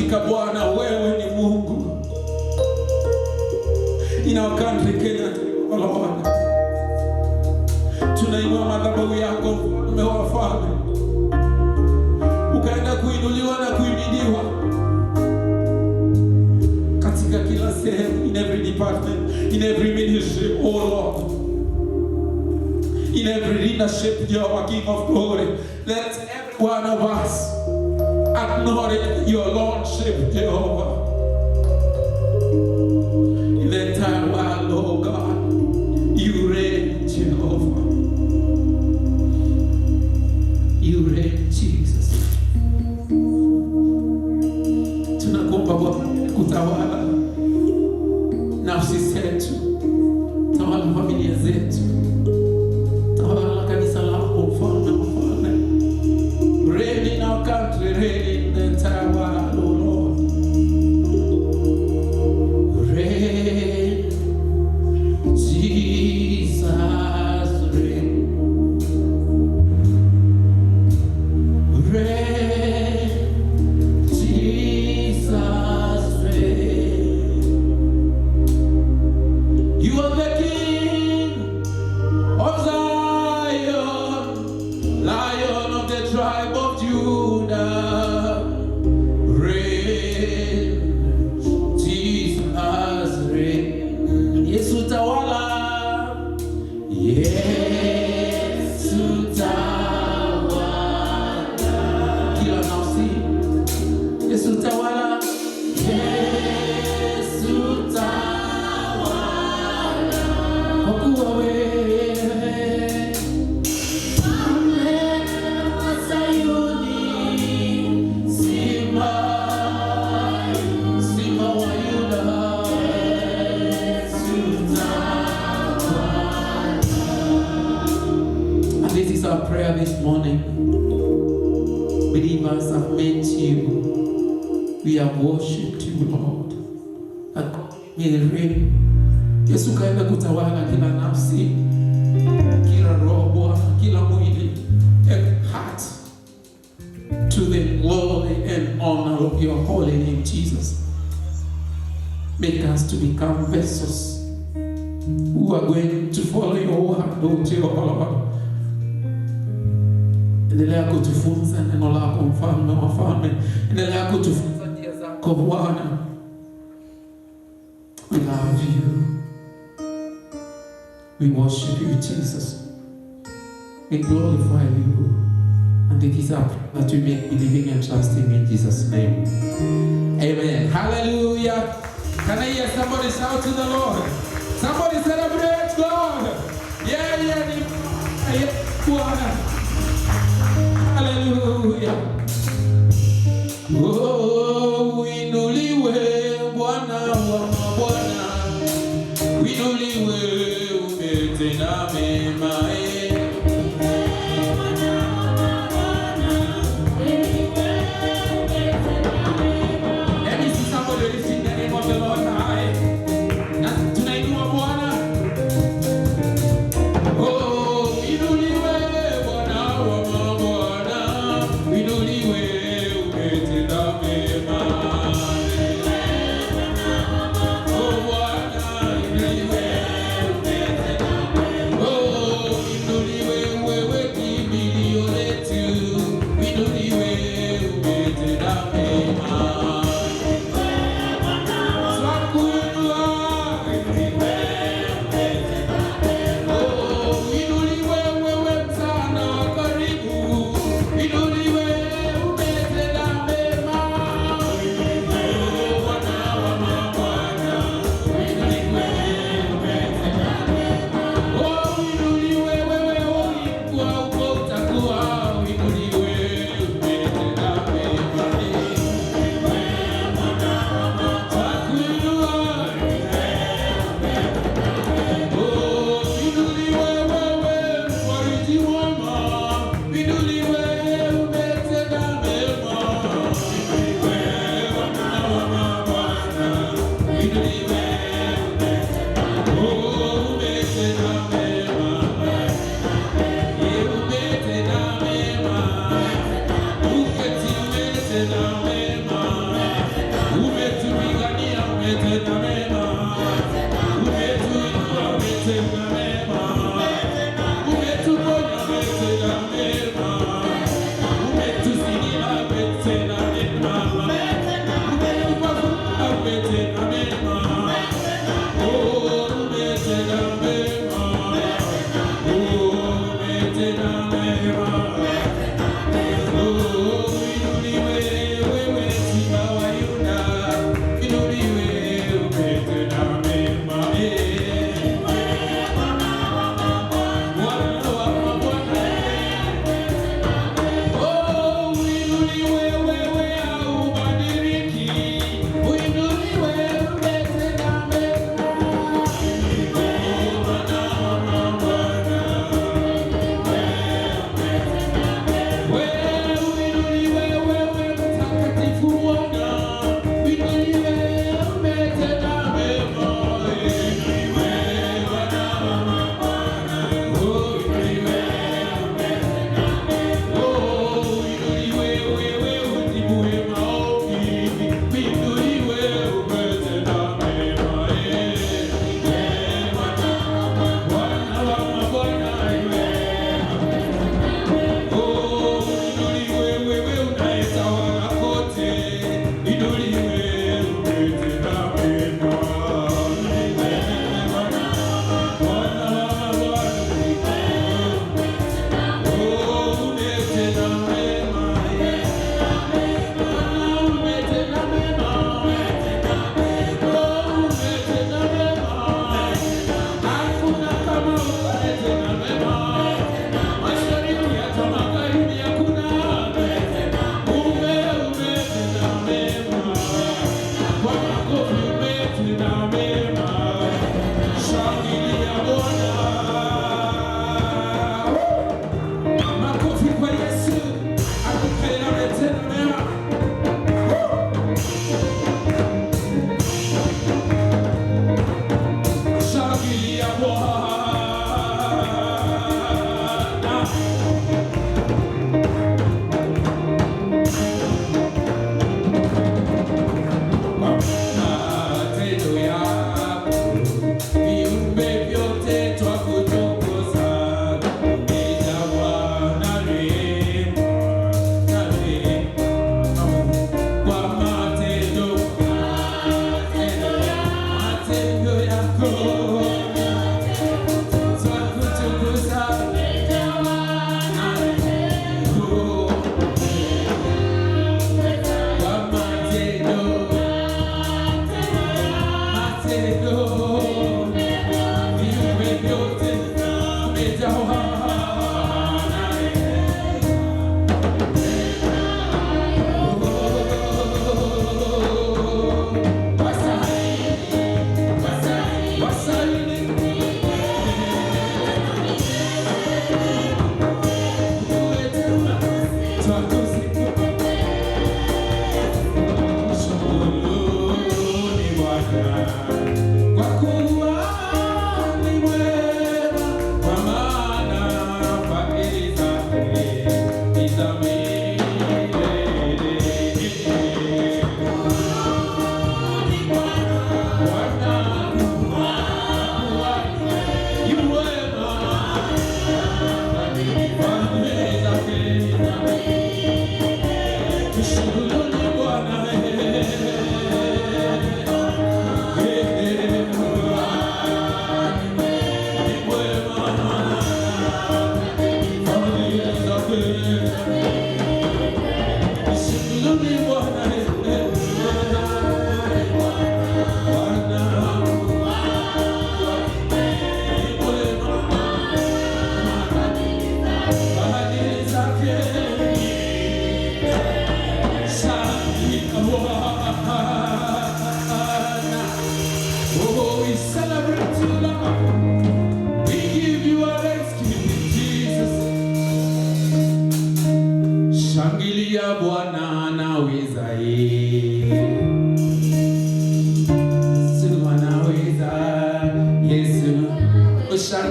Hakika Bwana wewe ni Mungu. In our country Kenya, Lord, tunainua madhabahu yako mfalme wa wafalme. Ukaenda kuinuliwa na kuhimidiwa katika kila sehemu, in every department, in every ministry, oh Lord, in every leadership, Jehovah King of glory. Let every one of us acknowledge your Lordship, Jehovah. In the entire world, oh God, you reign, Jehovah. You reign, Jesus. Tunakuomba Bwana kutawala nafsi zetu, tawala familia zetu, tawala kanisa lako, mfalme wa wafalme. Reign in our country, reign in the entire world, oh Lord. Reign, Jesus, reign. Reign, Jesus, reign. You are the King of Zion, Lion of the tribe of Judah. Reign, Jesus, reign. Yesu tawala, Yesu tawala. Kila nafsi, Yesu tawala, Yesu tawala. Kwa kuwa wewe our prayer this morning. Believers have met you. We have worshipped you, Lord. And may reign. Yesu kaenda kutawala kila nafsi, kila roho, kila mwili, every heart, to the glory and honor of your holy name, Jesus. Make us to become vessels who are going to follow your word, O Jehovah Lord. Endelea kutufunza neno lako, mfalme wa wafalme. Endelea kutufunza njia zako Bwana. We love you. We worship you, Jesus. We glorify you. And it is our prayer that we make believing and trusting in Jesus' name. Amen. Hallelujah. Can I hear somebody shout to the Lord? Somebody celebrate God. Yeah. Hallelujah. Oh, inuliwe Bwana wa mabwana, inuliwe umetenda mema. Let me see somebody lifting the name of the Lord high. Na tunainua Bwana. Oh, inuliwe Bwana wa mabwana, inuliwe umetenda mema. Oh Bwana, inuliwe umetenda mema. Oh, inuliwe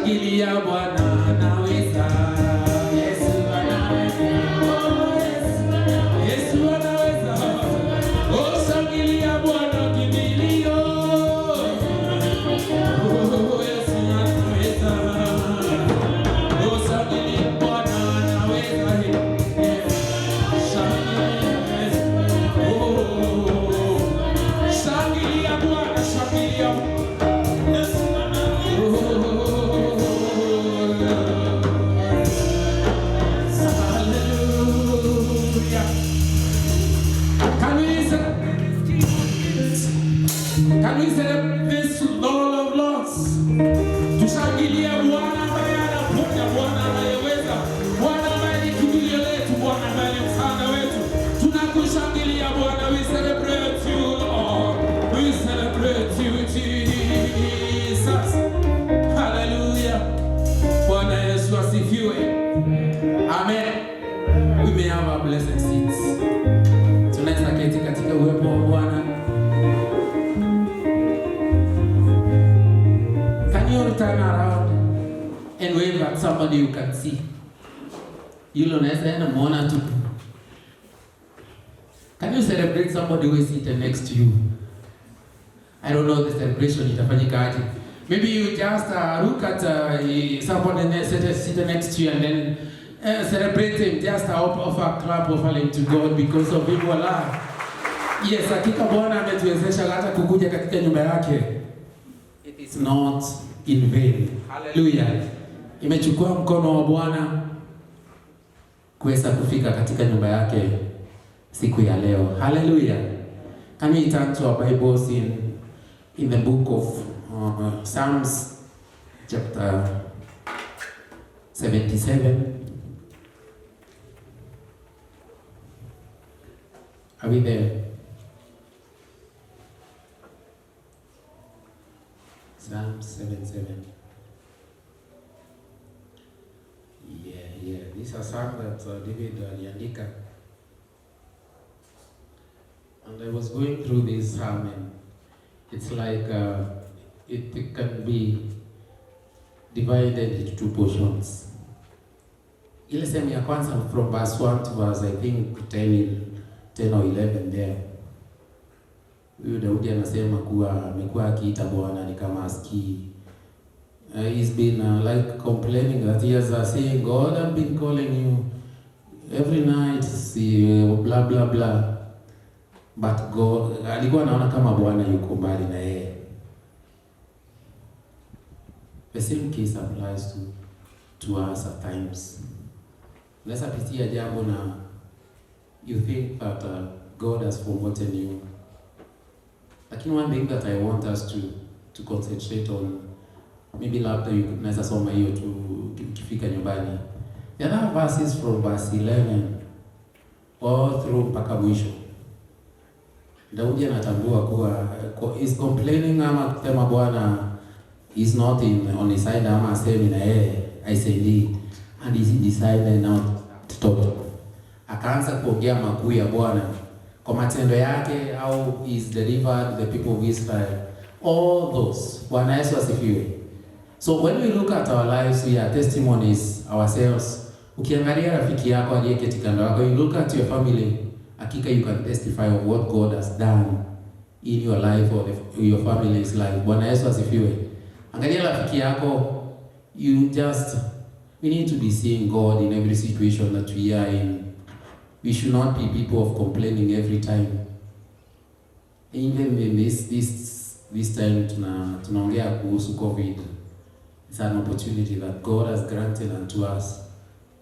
Shangilia Bwana anaweza. Yesu anaweza. Yesu anaweza. Oh, shangilia Bwana kimbilio. Oh, Yesu anaweza. Oh, shangilia Bwana anaweza. Shangilia. Oh, shangilia Bwana, shangilia. Yesu Can we celebrate this Lord of Lords? Tushangilie Bwana ambaye anaponya, Bwana anayeweza, Bwana ambaye ni kimbilio letu, Bwana ambaye ni msaada wetu. Tunakushangilia Bwana, we celebrate you Lord. We celebrate you Jesus. Hallelujah. Bwana Yesu asifiwe. Amen. We may have our blessed seats. Tunaweza keti katika uwepo wa Bwana. Turn around and wave at somebody you can see. Yule unaweza enda muona tu. Can you celebrate somebody who is sitting next to you? I don't know the celebration itafanyika aje. Maybe you just look at somebody sitting next to you and then celebrate him. Just offer a clap offering to God because of him alive. Yes, hakika Bwana ametuwezesha hata kukuja katika nyumba yake. It is not in vain. Hallelujah. Imechukua mkono wa Bwana kuweza kufika katika nyumba yake siku ya leo. Hallelujah. Can we turn to our Bibles in the book of Psalms chapter 77. Are we there? Psalm 77. Yeah. This is a psalm that David aliandika. And I was going through this psalm and it's like it can be divided into two portions. Ile sehemu ya kwanza from verse 1 to verse I think 10 or 11 there. Huyu Daudi anasema kuwa amekuwa akiita Bwana ni kama asikii. He's been like complaining that he has saying, God, I've been calling you every night, blah blah blah. But God, alikuwa anaona kama Bwana yuko mbali na yeye. The same case applies to us at times. Unaweza pitia jambo na you think that God has forgotten you. Lakini one thing that I want us to concentrate on, maybe labda unaweza soma hiyo tu ukifika nyumbani. The other verses from verse 11 all through mpaka mwisho. Daudi anatambua kuwa is complaining ama kusema Bwana is not on his side ama asemi na yeye aisaidii, and he decided now to talk. Akaanza kuongea makuu ya Bwana kwa matendo yake, how he's delivered the people of Israel, all those. Bwana Yesu asifiwe. So when we look at our lives, we are testimonies ourselves. Ukiangalia rafiki yako aliyeketi kando yako, you look at your family, hakika you can testify of what God has done in your life or your family's life. Bwana Yesu asifiwe. Angalia rafiki yako, we need to be seeing God in every situation that we are in. We should not be people of complaining every time. Even in this time tunaongea kuhusu COVID. It's an opportunity that God has granted unto us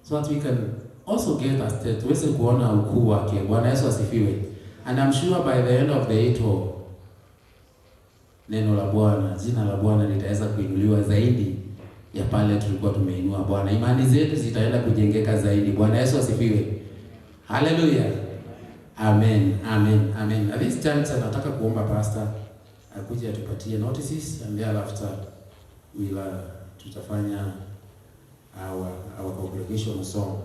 so that we can also get a state tuweze kuona ukuu wake. Bwana Yesu asifiwe. And I'm sure by the end of the 8 neno la Bwana, jina la Bwana litaweza kuinuliwa zaidi ya pale tulikuwa tumeinua Bwana. Imani zetu zitaenda kujengeka zaidi. Bwana Yesu asifiwe. Hallelujah. Amen. At this time nataka kuomba pastor akuje atupatie notices and thereafter tutafanya our congregation song.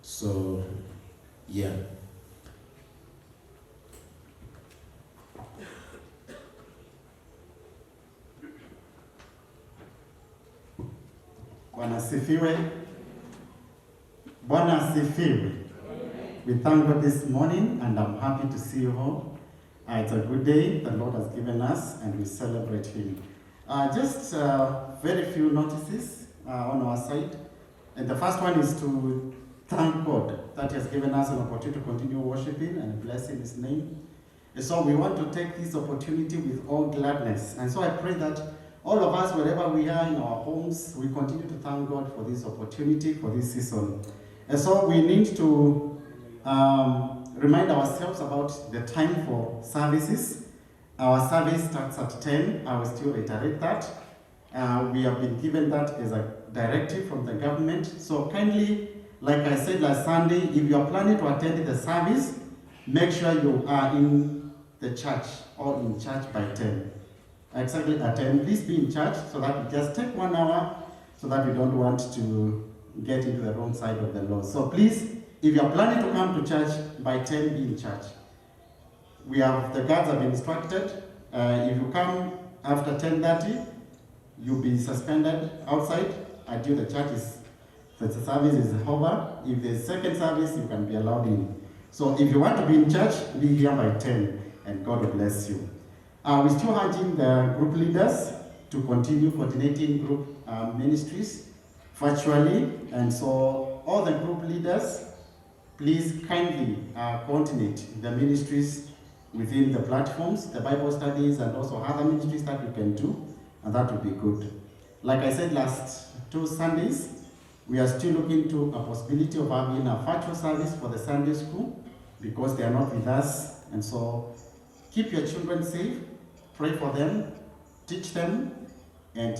So yeah. Bwana asifiwe. Bwana asifiwe. We thank God this morning and I'm happy to see you all. It's a good day the Lord has given us and we celebrate Him. Just very few notices on our side. And the first one is to thank God that He has given us an opportunity to continue worshiping and blessing His name. And so we want to take this opportunity with all gladness. And so I pray that all of us, wherever we are in our homes, we continue to thank God for this opportunity, for this season. And so we need to remind ourselves about the time for services. Our service starts at 10. I will still reiterate that. We have been given that as a directive from the government. So kindly, like I said last Sunday, if you are planning to attend the service, make sure you are in the church or in church by 10. Exactly at 10. Please be in church so that we just take 1 hour so that we don't want to get into the wrong side of the law. So please, if you are planning to come to church by 10, be in church. The guards have been instructed. If you come after 10:30, you'll be suspended outside until the service is over. If there's second service, you can be allowed in. So if you want to be in church, be here by 10 and God will bless you. We're still urging the group leaders to continue coordinating group ministries virtually. And so all the group leaders, please kindly coordinate the ministries within the platforms, the Bible studies, and also other ministries that you can do, and that would be good. Like I said last 2 Sundays, we are still looking to a possibility of having a virtual service for the Sunday school because they are not with us. And so keep your children safe, pray for them, teach them, and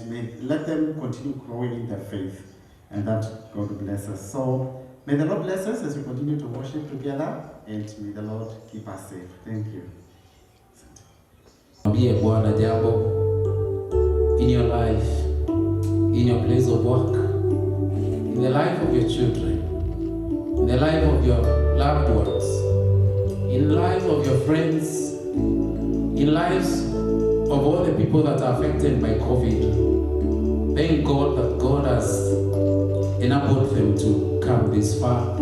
let them continue growing in their faith, and that God will bless us. So may the Lord bless us as we continue to worship together, and may the Lord keep us safe. Thank you. Be a Bwana jambo in your life, in your place of work, in the life of your children, in the life of your loved ones, in the life of your friends, in lives of all the people that are affected by COVID. Thank God that God has enabled them to come this far.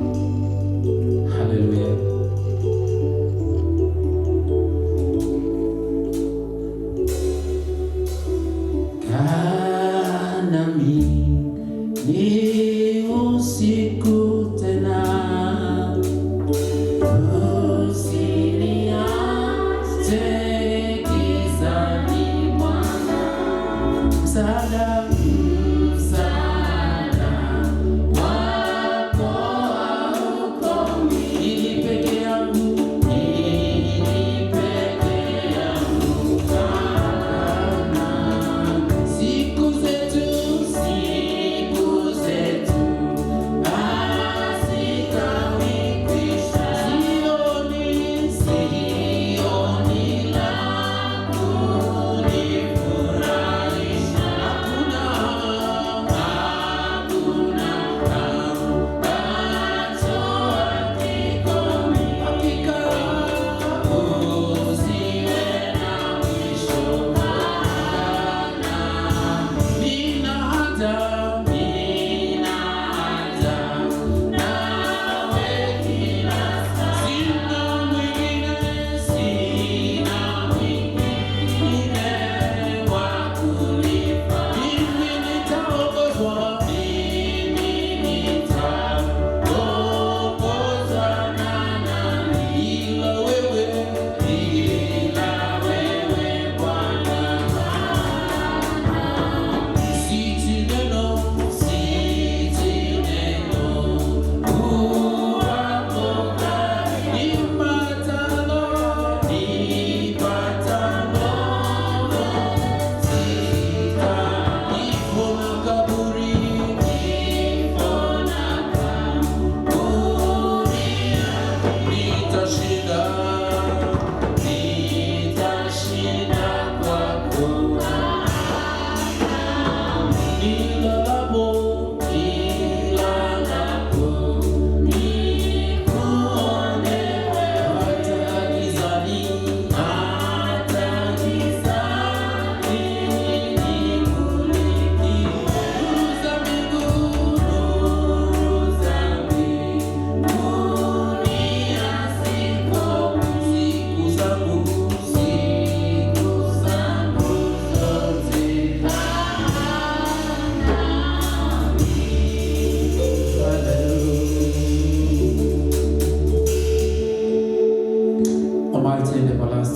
Hallelujah. Kanami ni usiku tena, usiniache gizani Bwana, msaada wako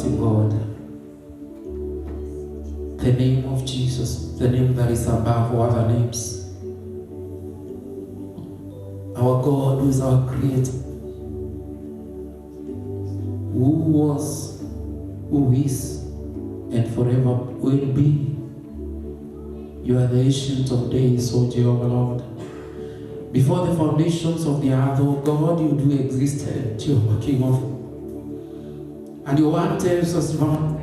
everlasting God. The name of Jesus, the name that is above all other names. Our God who is our Creator, who was, who is, and forever will be. You are the ancient of days, O Jehovah Lord. Before the foundations of the earth, O God, you do existed, Jehovah King of. And your word tells us about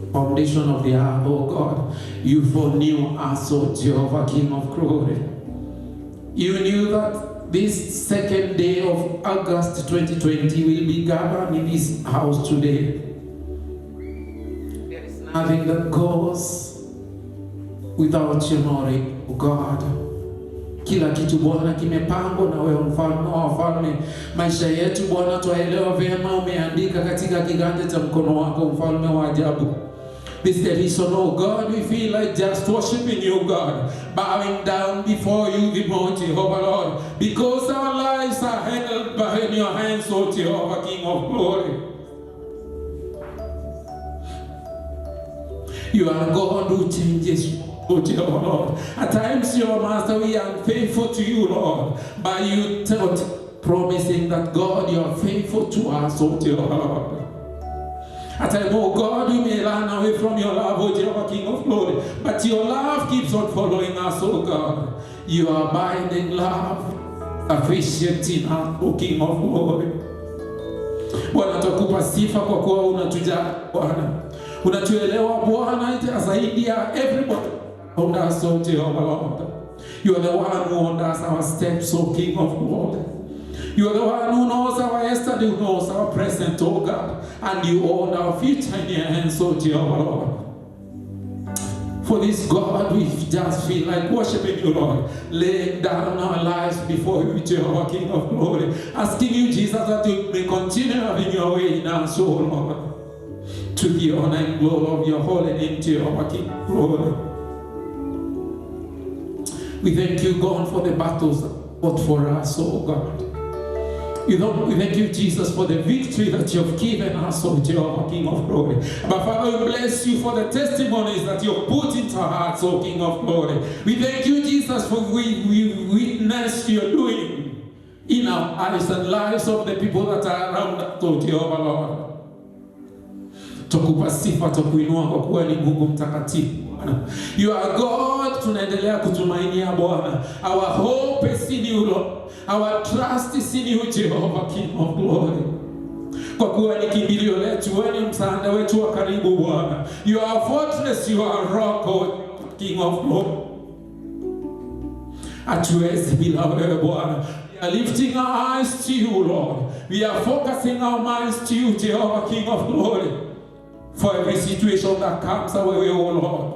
the foundation of the earth, O God, you foreknew us, O Jehovah King of glory. You knew that this second day of August 2020 will be gathered in this house today. There is nothing that goes without your knowledge, O God. Kila kitu Bwana kimepangwa na wewe, mfalme wa wafalme. Maisha yetu Bwana twaelewa vyema, umeandika katika kiganja cha mkono wako, mfalme wa ajabu. This is the reason, oh God, we feel like just worshiping you, God, bowing down before you, the Lord Jehovah Lord, because our lives are held behind your hands, O Jehovah King of glory. You are God who changes, O Jehovah Lord. At times, your Master, we are unfaithful to you, Lord, but you promising that, God, you are faithful to us, O Jehovah Lord. At times, oh God, we may run away from your love, O Jehovah King of glory, but your love keeps on following us, O God. Your abiding love, appreciate in us, O King of glory. Bwana, tukupa sifa kwa kuwa unatujali Bwana. Unatuelewa Bwana zaidi ya everybody around us, O Jehovah Lord. You are the one who orders our steps, O King of glory. You are the one who knows our yesterday, who knows our present, O God. And you hold our future in your hands, O Jehovah Lord. For this, God, we just feel like worshiping you, Lord. Laying down our lives before you, Jehovah King of glory. Asking you, Jesus, that you may continue having your way in us, O Lord. To the honor and glory of your holy name, Jehovah King of glory. We thank you, God, for the battles fought for us, O God. We thank you, Jesus, for the victory that you have given us, O Jehovah King of glory. But Father, we bless you for the testimonies that you have put into our hearts, O King of glory. We thank you, Jesus, for we witness your doing in our lives and lives of the people that are around us, O Jehovah Lord. Tukupa sifa, tukuinua kwa kuwa ni Mungu mtakatifu. You are God, tunaendelea kutumainia Bwana. Our hope is in you, Lord. Our trust is in you, Jehovah King of glory. Kwa kuwa ni kimbilio letu, wewe ni msaada wetu wa karibu Bwana. You are a fortress, you are a rock, O King of glory. Hatuwezi bila wewe Bwana. We are lifting our eyes to you, Lord. We are focusing our minds to you, Jehovah King of glory. For every situation that comes our way, O Lord.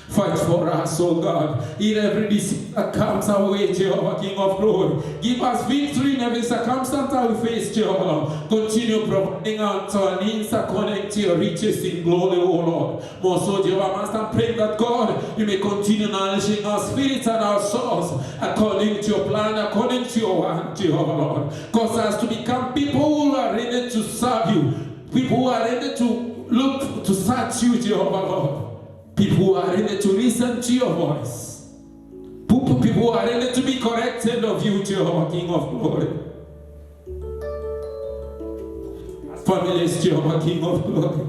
Fight for us, O God, in every disease that comes our way, Jehovah King of glory. Give us victory in every circumstance that we face, Jehovah Lord. Continue providing unto our needs according to your riches in glory, O Lord. Most so, Jehovah Master, pray that God, you may continue nourishing our spirits and our souls according to your plan, according to your word, Jehovah Lord. Cause us to become people who are ready to serve you, people who are ready to look to search you, Jehovah Lord. People who are ready to listen to your voice. People who are ready to be corrected of you, Jehovah King of glory. Families, Jehovah King of glory.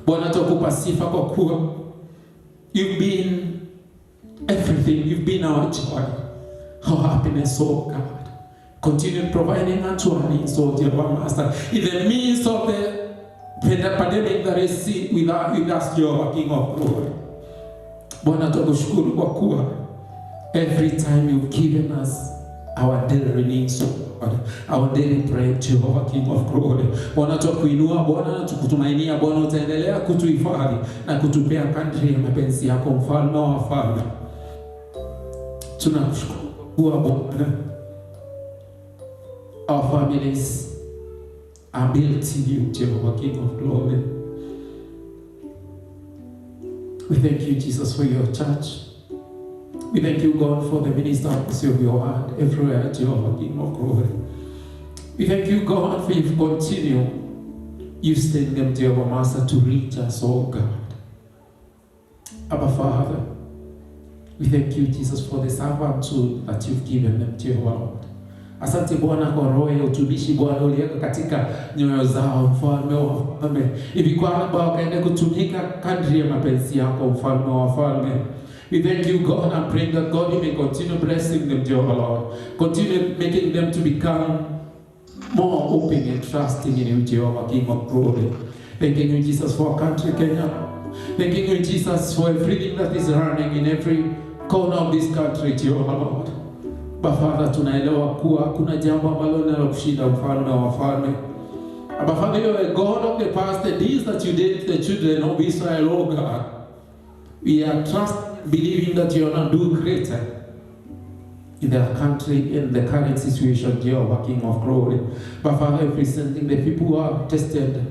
Bwana, tukupa sifa kwa kuwa you've been everything. You've been our joy, our happiness, oh God. Continue providing unto our needs, oh Jehovah Master. In the midst of the pandemic that is with us, Jehovah King of glory. Bwana, tukushukuru kwa kuwa every time you've given us our daily needs, our daily bread, Jehovah King of glory. Bwana, tukuinua Bwana na tukutumainia Bwana, utaendelea kutuhifadhi na kutupea kadri ya mapenzi yako, mfalme wa wafalme. Tunakushukuru kwa Bwana. Our families are built in you, Jehovah King of glory. We thank you, Jesus, for your church. We thank you, God, for the ministers of your word everywhere, Jehovah King of glory. We thank you, God, for you continue You send them, Jehovah Master, to reach us, oh God. Abba Father, we thank you, Jesus, for the servanthood that you've given them, Jehovah Lord. Asante Bwana kwa roho ya utumishi Bwana uliweka katika nyoyo zao, mfalme wa wafalme, hivi kwamba wakaende kutumika kadri ya mapenzi yako, mfalme wa wafalme. We thank you, God, and pray that God, you may continue blessing them, Jehovah Lord. Continue making them to become more open and trusting in you, Jehovah, King of glory. Thanking you, Jesus, for our country, Kenya. Thanking you, Jesus, for everything that is running in every corner of this country, Jehovah Lord. But Father, tunaelewa kuwa kuna jambo ambalo linalokushinda, mfalme wa wafalme. But Father, you are a God of the past, the deeds that you did to the children of Israel, oh God. We are believing that you are not doing greater in their country, in the current situation, Jehovah, King of glory. But Father, representing the people who are tested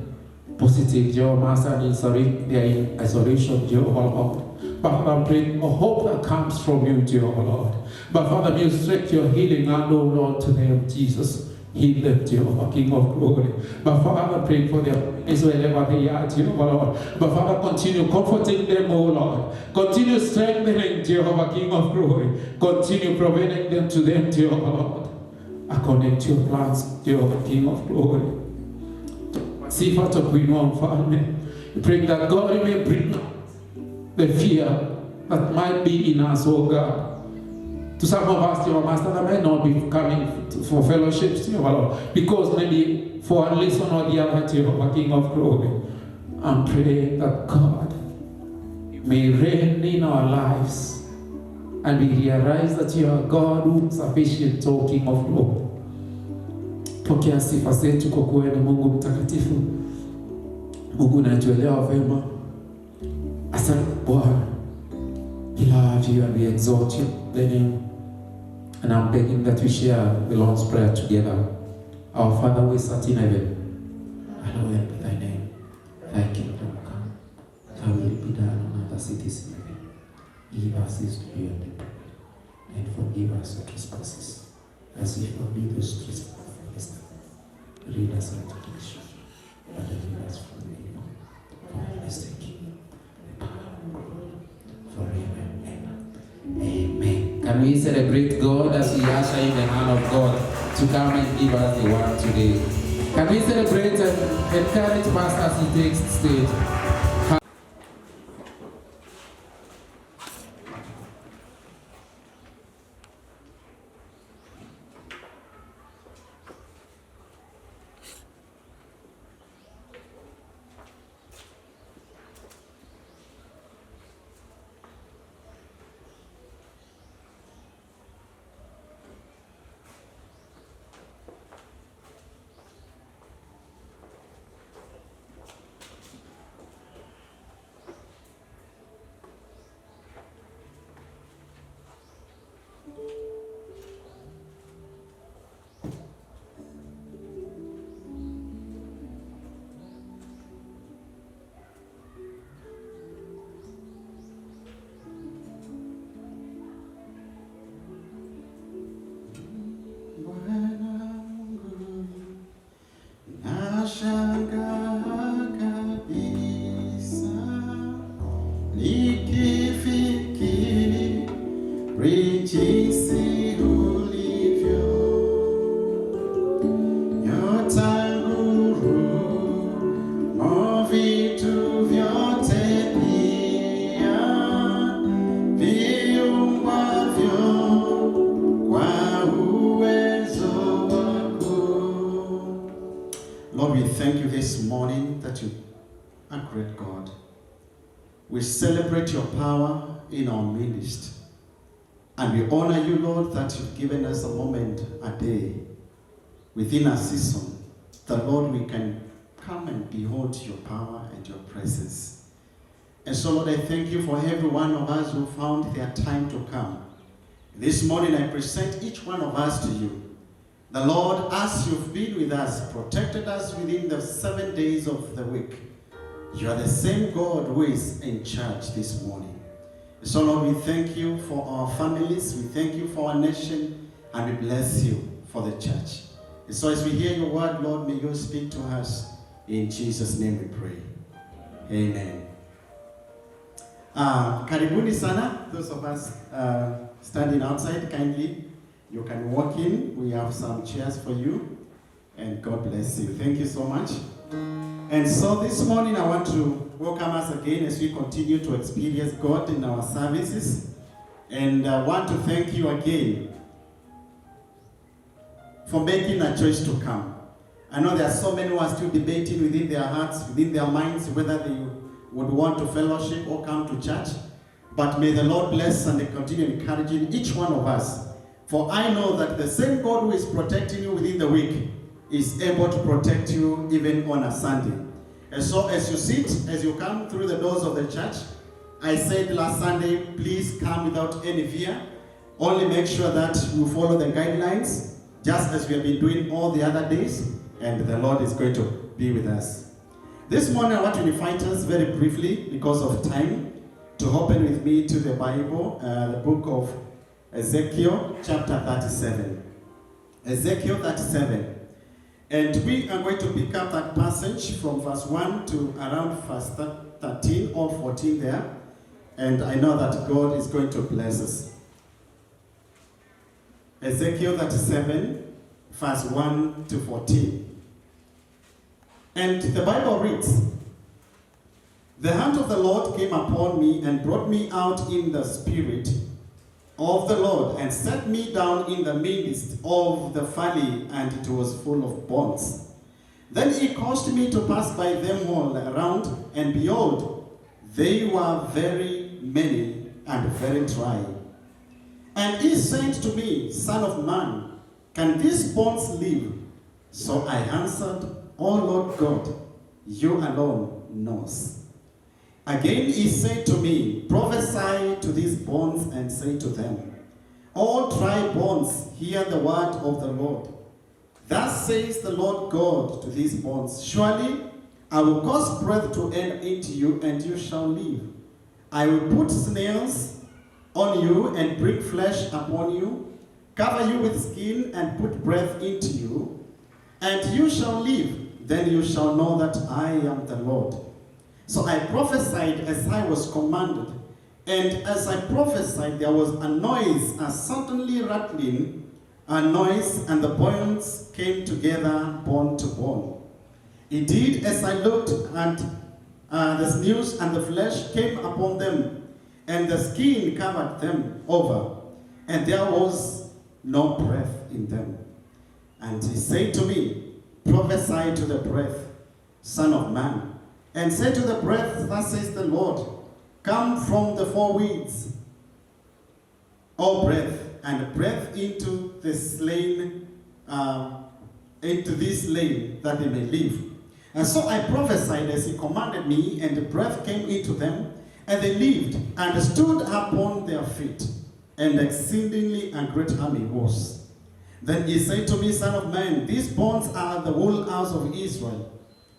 positive, Jehovah Master, and they are in isolation, Jehovah Lord. But Father, I'm praying a hope that comes from you, Jehovah Lord. But Father, may you stretch your healing hand, oh Lord, to them, Jesus. Heal them, Jehovah, King of glory. But Father, I'm praying for them, wherever they are, Jehovah Lord. But Father, continue comforting them, oh Lord. Continue strengthening, Jehovah, King of glory. Continue providing them to them, Jehovah Lord. According to your plans, Jehovah, King of glory. Sifa tukuinua mfalme. We pray that God, you may bring the fear that might be in us, oh God. To some of us, Jehovah Master, that may not be coming for fellowships, Jehovah Lord, because maybe for one reason or the other, Jehovah, King of glory. I'm praying that God may reign in our lives and we realize that you are God who is sufficient, O King of glory. Pokea sifa zetu kwa kuwa ni Mungu mtakatifu, Mungu unatuelewa vema. Asante Bwana, we love you and we exalt you. And I'm begging that we share the Lord's Prayer together. Our Father who is in heaven, hallowed be thy name. Thy kingdom come, thy will be done on earth as it is in heaven. Give us this day our daily bread, and forgive us our trespasses, as we forgive those trespasses against us. Lead us into temptation, but deliver us from the evil. For thine is the kingdom, the power, and the glory, forever and ever. Amen. Can we celebrate God as we usher in the man of God to come and give us the word today? Can we celebrate and encourage Pastor as he takes the stage? Great God, we celebrate your power in our midst, and we honor you, Lord, that you've given us a moment a day within a season that, Lord, we can come and behold your power and your presence. And so, Lord, I thank you for every one of us who found their time to come. This morning I present each one of us to you. The Lord, as you've been with us, protected us within the 7 days of the week, you are the same God who is in charge this morning. So Lord, we thank you for our families, we thank you for our nation, and we bless you for the church. And so as we hear your word, Lord, may you speak to us In Jesus' name we pray. Amen. Karibuni sana, those of us standing outside, kindly, you can walk in. We have some chairs for you, and God bless you. Thank you so much. And so this morning I want to welcome us again as we continue to experience God in our services. And I want to thank you again for making a choice to come. I know there are so many who are still debating within their hearts, within their minds, whether they would want to fellowship or come to church. But may the Lord bless and continue encouraging each one of us. For I know that the same God who is protecting you within the week is able to protect you even on a Sunday. And so as you sit, as you come through the doors of the church, I said last Sunday, please come without any fear. Only make sure that you follow the guidelines, just as we have been doing all the other days, and the Lord is going to be with us. This morning I want to invite us very briefly, because of time, to open with me to the Bible, the book of Ezekiel, chapter 37. Ezekiel 37. And we are going to pick up that passage from verse 1 to around verse 13 or 14 there. And I know that God is going to bless us. Ezekiel 37, verse 1 to 14. And the Bible reads, "The hand of the Lord came upon me and brought me out in the spirit of the Lord and set me down in the midst of the valley, and it was full of bones. Then he caused me to pass by them all around, and behold, they were very many and very dry. And he said to me, Son of man, can these bones live? So I answered, O Lord God, you alone knows. Again he said to me, prophesy to these bones and say to them, all dry bones, hear the word of the Lord. Thus says the Lord God to these bones, surely I will cause breath to enter into you, and you shall live. I will put snails on you and bring flesh upon you, cover you with skin and put breath into you, and you shall live. Then you shall know that I am the Lord. So I prophesied as I was commanded, and as I prophesied there was a noise, a suddenly rattling, a noise, and the bones came together bone to bone. Indeed, as I looked, and the sinews and the flesh came upon them, and the skin covered them over, and there was no breath in them. And he said to me, prophesy to the breath, Son of man, and say to the breath, thus says the Lord, come from the four winds, O breath, and breath into the slain, into this slain, that they may live. And so I prophesied as he commanded me, and the breath came into them, and they lived, and stood upon their feet, and exceedingly a great army was. Then he said to me, Son of man, these bones are the whole house of Israel.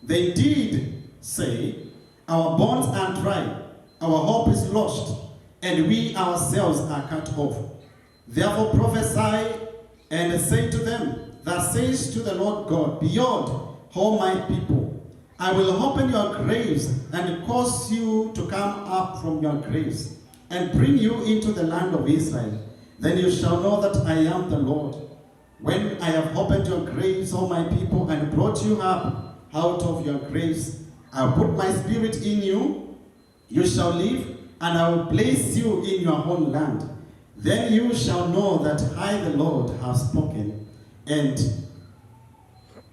They indeed say, our bones are dry, our hope is lost, and we ourselves are cut off. Therefore prophesy and say to them, thus says to the Lord God, behold, O my people, I will open your graves and cause you to come up from your graves and bring you into the land of Israel. Then you shall know that I am the Lord. When I have opened your graves, O my people, and brought you up out of your graves, I will put my spirit in you, you shall live, and I will place you in your own land. Then you shall know that I, the Lord, have spoken, and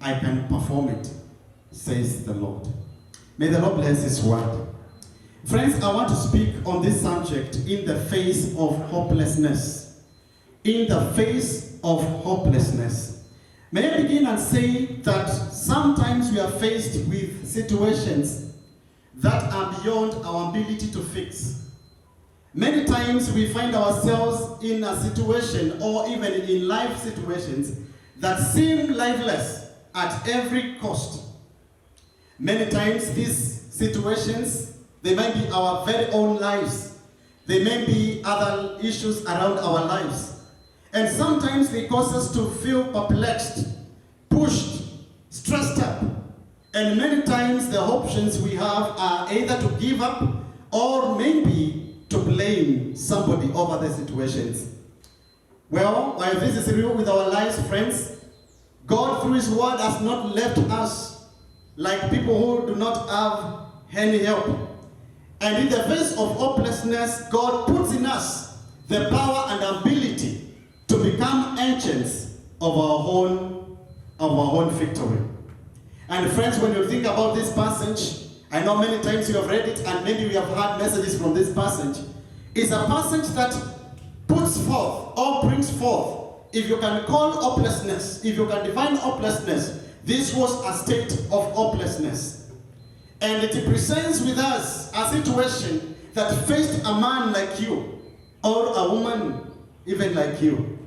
I can perform it, says the Lord. May the Lord bless his word. Friends, I want to speak on this subject in the face of hopelessness. In the face of hopelessness. May I begin and say that sometimes we are faced with situations that are beyond our ability to fix. Many times we find ourselves in a situation or even in life situations that seem lifeless at every cost. Many times these situations, they might be our very own lives. They may be other issues around our lives. And sometimes they cause us to feel perplexed, pushed, stressed up, And many times the options we have are either to give up or maybe to blame somebody over the situations. Well, while this is real with our lives, friends, God through His word has not left us like people who do not have any help. And in the face of hopelessness, God puts in us the power and ability to become agents of our own victory. And friends, when you think about this passage, I know many times you have read it and maybe we have heard messages from this passage. It's a passage that puts forth or brings forth, if you can call hopelessness, if you can define hopelessness, this was a state of hopelessness. And it presents with us a situation that faced a man like you, or a woman even like you.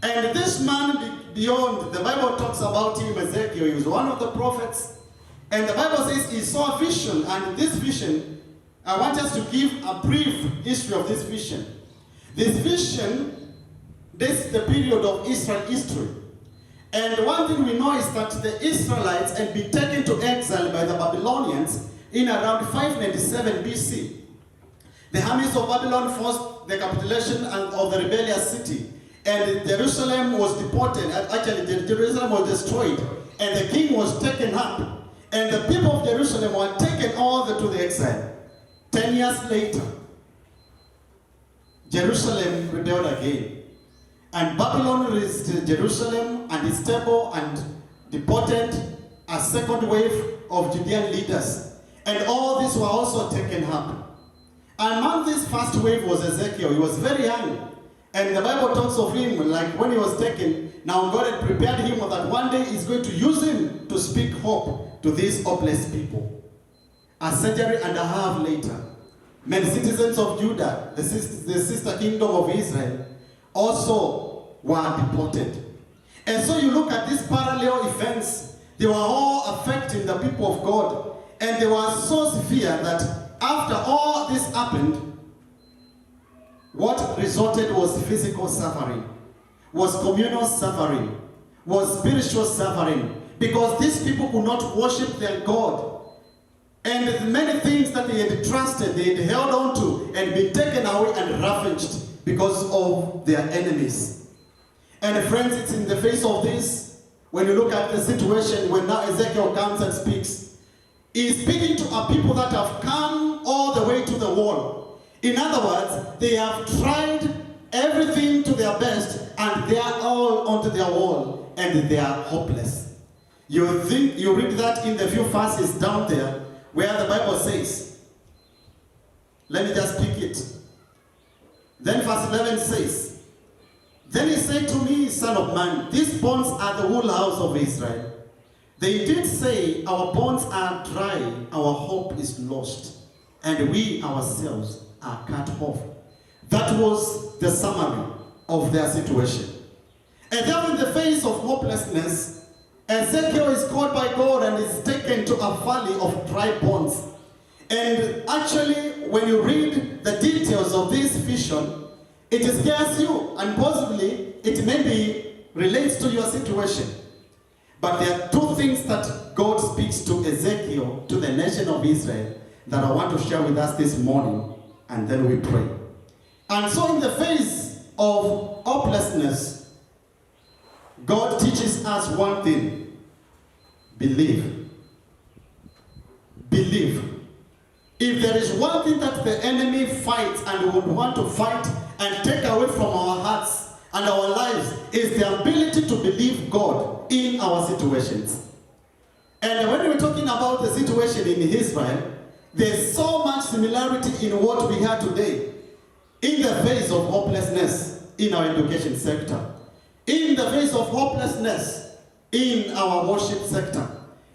And this man, beyond, the Bible talks about him, Ezekiel, he was one of the prophets. And the Bible says he saw a vision, and this vision, I want us to give a brief history of this vision. This vision, this is the period of Israel history. And one thing we know is that the Israelites had been taken to exile by the Babylonians in around 597 BC. The armies of Babylon forced the capitulation of the rebellious city. And Jerusalem was deported. Actually, Jerusalem was destroyed. And the king was taken up. And the people of Jerusalem were taken all to the exile. 10 years later, Jerusalem rebelled again. And Babylon raised Jerusalem and its temple and deported a second wave of Judean leaders. And all these were also taken up. And among this first wave was Ezekiel. He was very young. And the Bible talks of him like when he was taken, now God had prepared him that one day He's going to use him to speak hope to these hopeless people. A century and a half later, many citizens of Judah, the sister kingdom of Israel, also were deported. And so you look at these parallel events, they were all affecting the people of God. And they were so severe that after all this happened, what resulted was physical suffering, was communal suffering, was spiritual suffering, because these people could not worship their God. And many things that they had trusted, they had held on to, and been taken away and ravaged because of their enemies. And friends, it's in the face of this, when you look at the situation, when now Ezekiel comes and speaks, he's speaking to a people that have come all the way to the wall. In other words, they have tried everything to their best, and they are all onto their wall, and they are hopeless. You read that in the few verses down there, where the Bible says, let me just pick it. Then verse 11 says, then he said to me, Son of man, these bones are the whole house of Israel. They did say, our bones are dry, our hope is lost, and we ourselves are cut off. That was the summary of their situation. And then in the face of hopelessness, Ezekiel is called by God and is taken to a valley of dry bones. And actually, when you read the details of this vision, it scares you, and possibly it maybe relates to your situation. But there are two things that God speaks to Ezekiel, to the nation of Israel, that I want to share with us this morning, and then we pray. And so in the face of hopelessness, God teaches us one thing: believe. Believe. If there is one thing that the enemy fights and would want to fight and take away from our hearts and our lives, is the ability to believe God in our situations. And when we're talking about the situation in Israel, there's so much similarity in what we have today. In the face of hopelessness in our education sector, in the face of hopelessness in our worship sector,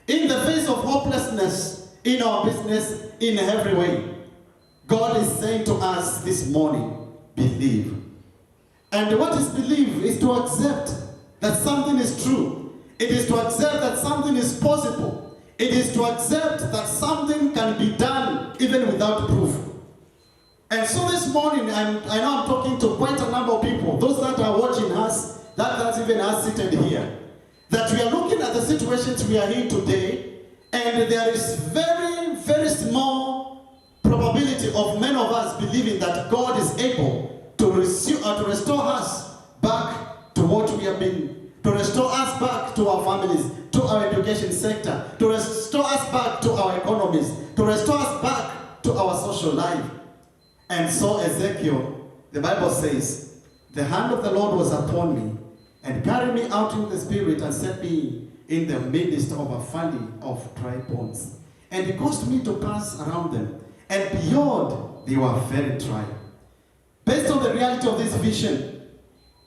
in the face of hopelessness in our business, in every way, God is saying to us this morning, believe. And what is believe is to accept that something is true. It is to accept that something is possible. It is to accept that something can be done even without proof. And so this morning, I know I'm talking to quite a number of people, those that are watching us, that's even us seated here, that we are looking at the situations we are in today, And there is very, very small probability of many of us believing that God is able to restore us back to what we have been, to restore us back to our families, to our education sector, to restore us back to our economies, to restore us back to our social life. And so Ezekiel, the Bible says, the hand of the Lord was upon me and carried me out in the spirit and set me in the midst of a valley of dry bones. And he caused me to pass around them, and beyond they were very dry. Based on the reality of this vision,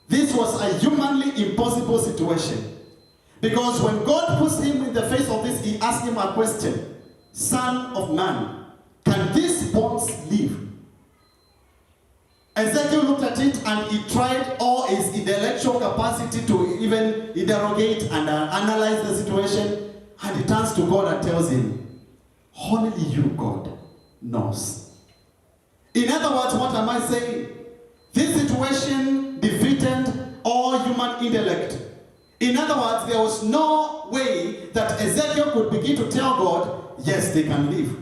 this was a humanly impossible situation. Because when God puts him in the face of this, he asked him a question. Son of man, can these bones live? Ezekiel looked at it and he tried all his intellectual capacity to even interrogate and analyze the situation. And he turns to God and tells him, only you, God, knows. In other words, what am I saying? This situation defeated all human intellect. In other words, there was no way that Ezekiel could begin to tell God, yes, they can live.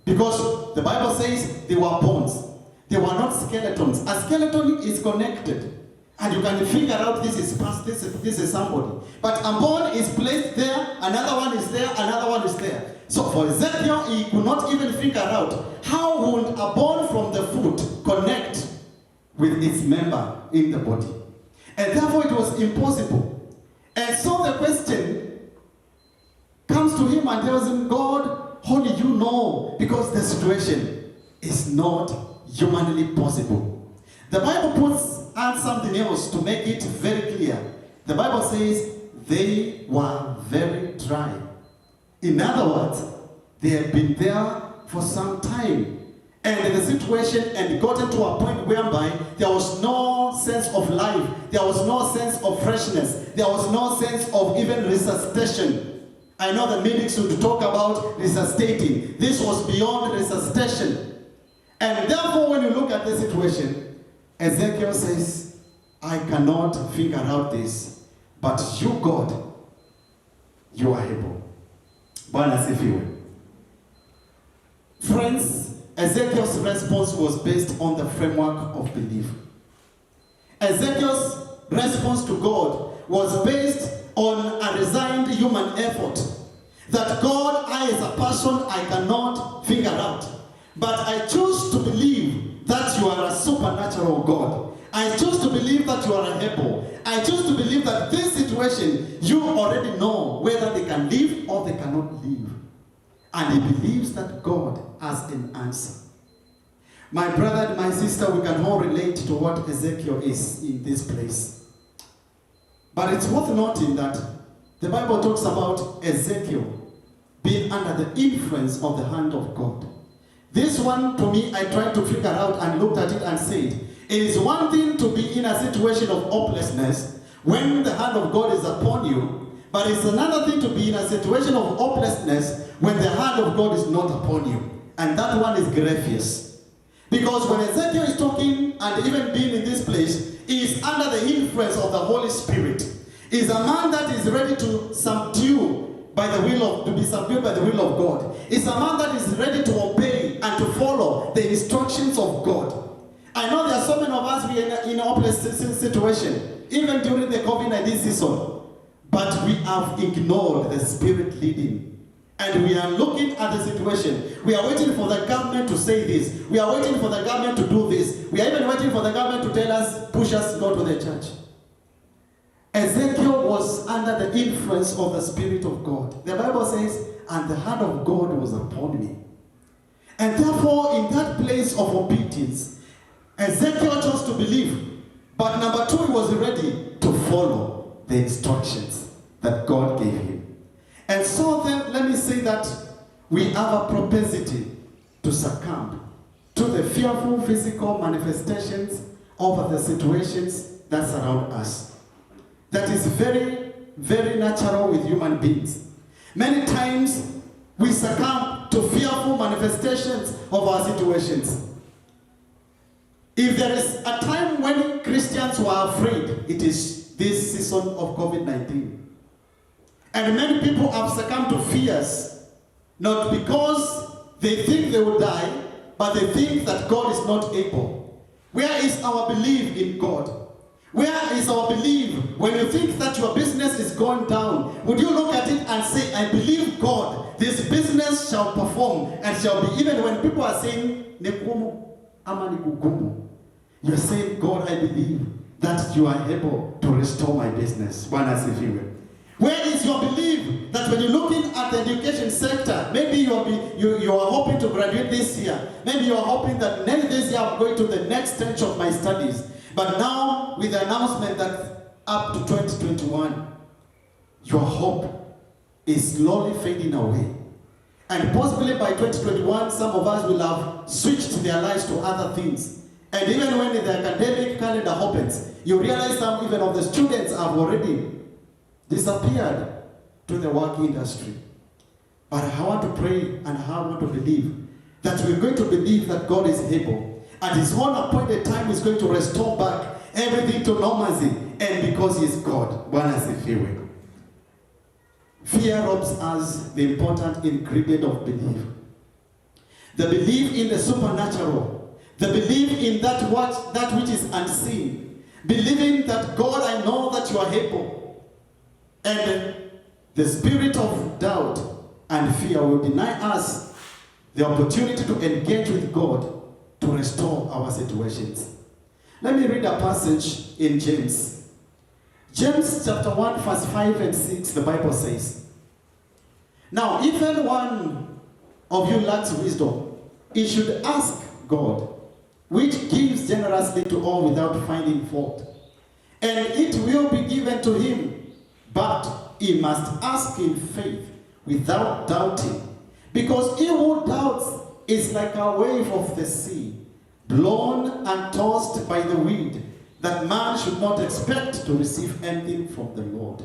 Because the Bible says they were bones. They were not skeletons. A skeleton is connected. And you can figure out this is past, this is somebody. But a bone is placed there, another one is there, another one is there. So for Ezekiel, he could not even figure out how would a bone from the foot connect with its member in the body. And therefore it was impossible. And so the question comes to him and tells him, God, only you know, because the situation is not humanly possible. The Bible adds something else to make it very clear. The Bible says they were very dry. In other words, they had been there for some time. And the situation had gotten to a point whereby there was no sense of life. There was no sense of freshness. There was no sense of even resuscitation. I know the medics would talk about resuscitating. This was beyond resuscitation. And therefore, when you look at the situation, Ezekiel says, I cannot figure out this, but you, God, you are able. Bwana asifiwe. Friends, Ezekiel's response was based on the framework of belief. Ezekiel's response to God was based on a resigned human effort. That God, I as a person, I cannot figure out. But I choose to believe that you are a supernatural God. I choose to believe that you are able. I choose to believe that this situation, you already know whether they can live or they cannot live. And he believes that God has an answer. My brother and my sister, we can all relate to what Ezekiel is in this place. But it's worth noting that the Bible talks about Ezekiel being under the influence of the hand of God. This one, to me, I tried to figure out and looked at it and said, it is one thing to be in a situation of hopelessness when the hand of God is upon you, but it's another thing to be in a situation of hopelessness when the hand of God is not upon you. And that one is grievous. Because when Ezekiel is talking and even being in this place, he is under the influence of the Holy Spirit. He is a man that is ready to subdue to be subdued by the will of God. It's a man that is ready to obey and to follow the instructions of God. I know there are so many of us we are in a hopeless situation, even during the COVID-19 season. But we have ignored the Spirit leading. And we are looking at the situation. We are waiting for the government to say this. We are waiting for the government to do this. We are even waiting for the government to tell us, push us, go to the church. Ezekiel was under the influence of the Spirit of God. The Bible says, and the hand of God was upon me. And therefore, in that place of obedience, Ezekiel chose to believe. But number two, he was ready to follow the instructions that God gave him. And so then, let me say that we have a propensity to succumb to the fearful physical manifestations of the situations that surround us. That is very, very natural with human beings. Many times we succumb to fearful manifestations of our situations. If there is a time when Christians were afraid, it is this season of COVID-19. And many people have succumbed to fears Not because they think they will die, but they think that God is not able. Where is our belief in God? Where is our belief when you think that your business is going down? Would you look at it and say, I believe God, this business shall perform and shall be, even when people are saying, Nekumu ama nikugumu, you're saying, God, I believe that you are able to restore my business. Bwana asifiwe. Where is your belief that when you're looking at the education sector, maybe you are hoping to graduate this year, maybe you are hoping that this year I'm going to the next stage of my studies, but now with the announcement that up to 2021, your hope is slowly fading away. And possibly by 2021, some of us will have switched their lives to other things. And even when the academic calendar opens, you realize some even of the students have already disappeared to the work industry. But I want to pray and I want to believe that we're going to believe that God is able. At His own appointed time, He's going to restore back everything to normalcy. And because He is God. Bwana asifiwe. Fear robs us the important ingredient of belief. The belief in the supernatural. The belief in that which is unseen. Believing that God, I know that you are able. And the spirit of doubt and fear will deny us the opportunity to engage with God to restore our situations. Let me read a passage in James. James chapter 1 verse 5 and 6, the Bible says, now if any one of you lacks wisdom, he should ask God, which gives generously to all without finding fault, and it will be given to him. But he must ask in faith without doubting, because he who doubts is like a wave of the sea, blown and tossed by the wind, that man should not expect to receive anything from the Lord.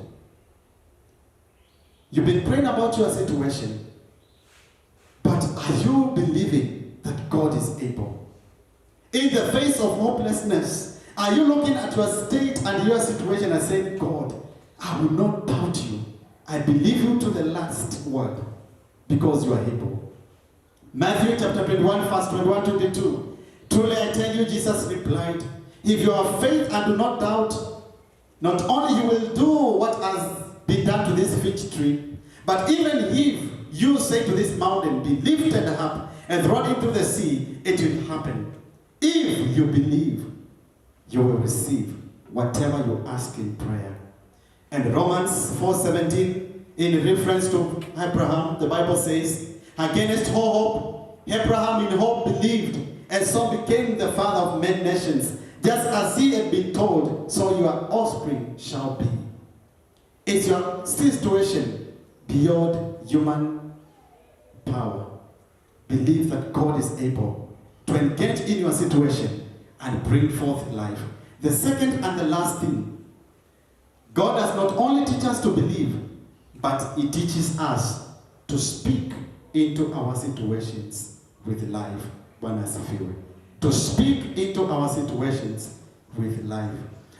You've been praying about your situation, but are you believing that God is able? In the face of hopelessness, are you looking at your state and your situation and saying, God, I will not doubt you. I believe you to the last word because you are able. Matthew chapter 21, verse 21 to 22. Truly I tell you, Jesus replied, if you have faith and do not doubt, not only you will do what has been done to this fig tree, but even if you say to this mountain, be lifted up and thrown into the sea, it will happen. If you believe, you will receive whatever you ask in prayer. And Romans 4:17, in reference to Abraham, the Bible says, against all hope, Abraham in hope believed, and so became the father of many nations, just as he had been told, so your offspring shall be. Is your situation beyond human power? Believe that God is able to engage in your situation and bring forth life. The second and the last thing, God does not only teach us to believe, but He teaches us to speak into our situations with life. Bwana asifiwe. To speak into our situations with life.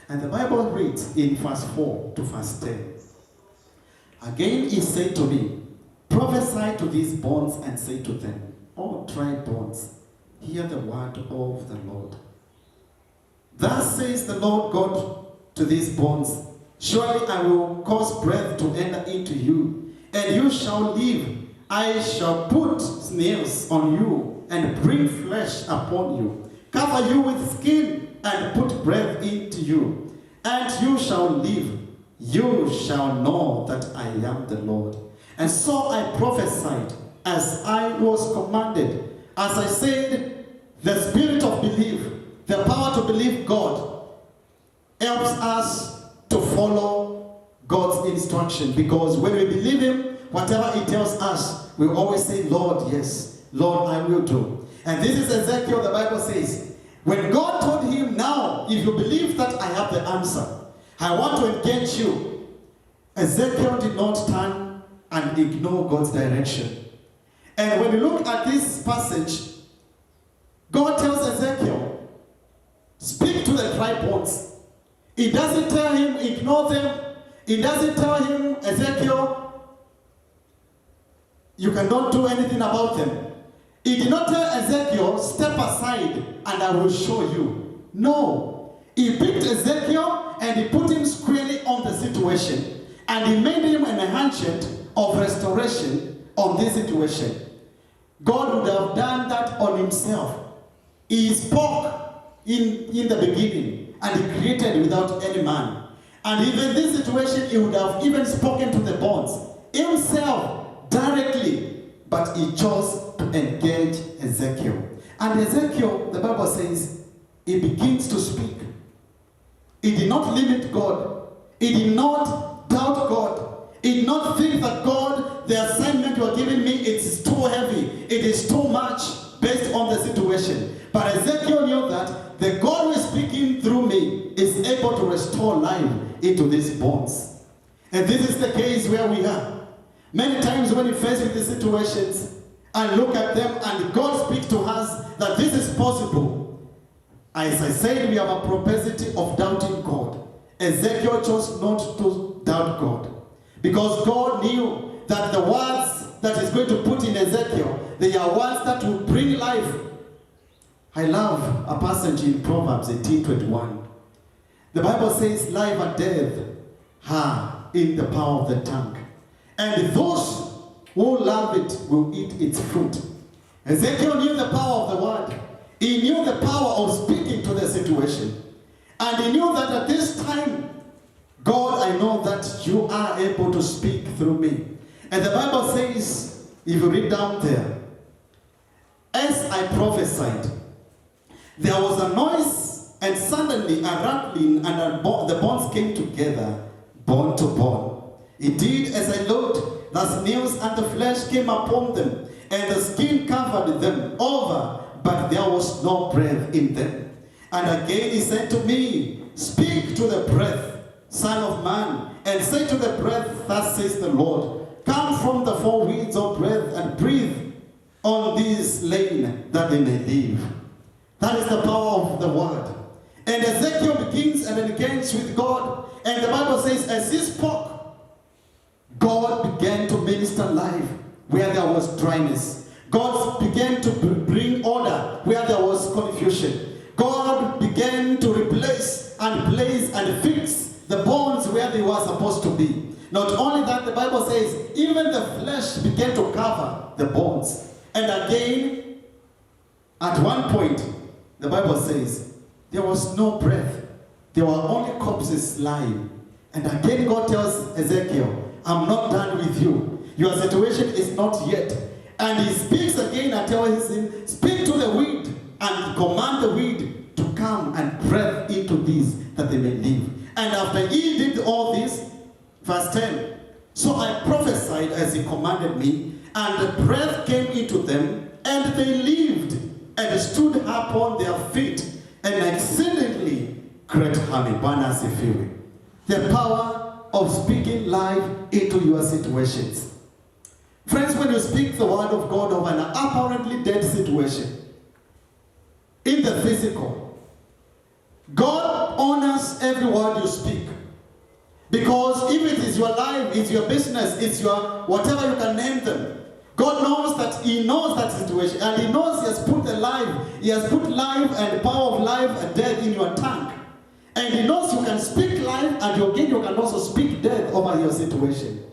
And the Bible reads in verse 4 to verse 10. Again He said to me, prophesy to these bones and say to them, O dry bones, hear the word of the Lord. Thus says the Lord God to these bones, surely I will cause breath to enter into you, and you shall live. I shall put snails on you, and bring flesh upon you, cover you with skin, and put breath into you, and you shall live. You shall know that I am the Lord. And so I prophesied as I was commanded. As I said, the spirit of belief, the power to believe God, helps us to follow God's instruction, because when we believe Him, whatever He tells us, we always say, Lord, yes, Lord, I will do. And this is Ezekiel, the Bible says, when God told him, now, if you believe that I have the answer, I want to engage you, Ezekiel did not turn and ignore God's direction. And when you look at this passage, God tells Ezekiel, speak to the dry bones. He doesn't tell him, ignore them. He doesn't tell him, Ezekiel, You cannot do anything about them. He did not tell Ezekiel, step aside and I will show you. No. He picked Ezekiel and he put him squarely on the situation. And he made him an agent of restoration on this situation. God would have done that on himself. He spoke in the beginning and he created without any man. And even this situation, he would have even spoken to the bonds himself directly, but he chose to engage Ezekiel. And Ezekiel, the Bible says, he begins to speak. He did not limit God. He did not doubt God. He did not think that God, the assignment you are giving me, it's too heavy. It is too much based on the situation. But Ezekiel knew that the God who is speaking through me is able to restore life into these bones. And this is the case where we are. Many times when we face with the situations and look at them and God speaks to us that this is possible. As I said, we have a propensity of doubting God. Ezekiel chose not to doubt God. Because God knew that the words that he's going to put in Ezekiel, they are words that will bring life. I love a passage in Proverbs 18:21. The Bible says, life and death are in the power of the tongue. And those who love it will eat its fruit. Ezekiel knew the power of the word. He knew the power of speaking to the situation. And he knew that at this time, God, I know that you are able to speak through me. And the Bible says, if you read down there, as I prophesied, there was a noise, and suddenly a rattling, and the bones came together, bone to bone. Indeed, as I looked, the snails and the flesh came upon them, and the skin covered them over, but there was no breath in them. And again he said to me, speak to the breath, Son of man, and say to the breath, thus says the Lord, come from the four winds of breath and breathe on these slain that they may live. That is the power of the word. And Ezekiel begins and engage with God. And the Bible says, as he spoke, God began to minister life where there was dryness. God began to bring order where there was confusion. God began to replace and place and fix the bones where they were supposed to be. Not only that, the Bible says, even the flesh began to cover the bones. And again, at one point, the Bible says, there was no breath. There were only corpses lying. And again God tells Ezekiel, I'm not done with you. Your situation is not yet. And he speaks again and tells him, speak to the wind and command the wind to come and breathe into these that they may live. And after he did all this, verse 10, so I prophesied as he commanded me, and the breath came into them, and they lived, and stood upon their feet, and exceedingly great army. Bwana asifiwe. The power of speaking life into your situations. Friends, when you speak the word of God of an apparently dead situation, in the physical, God honors every word you speak. Because if it is your life, it's your business, it's your whatever you can name them, God knows that he knows that situation, and he knows he has put the life, he has put life and power of life and death in your tongue. And he knows you can speak life, and again you can also speak death over your situation.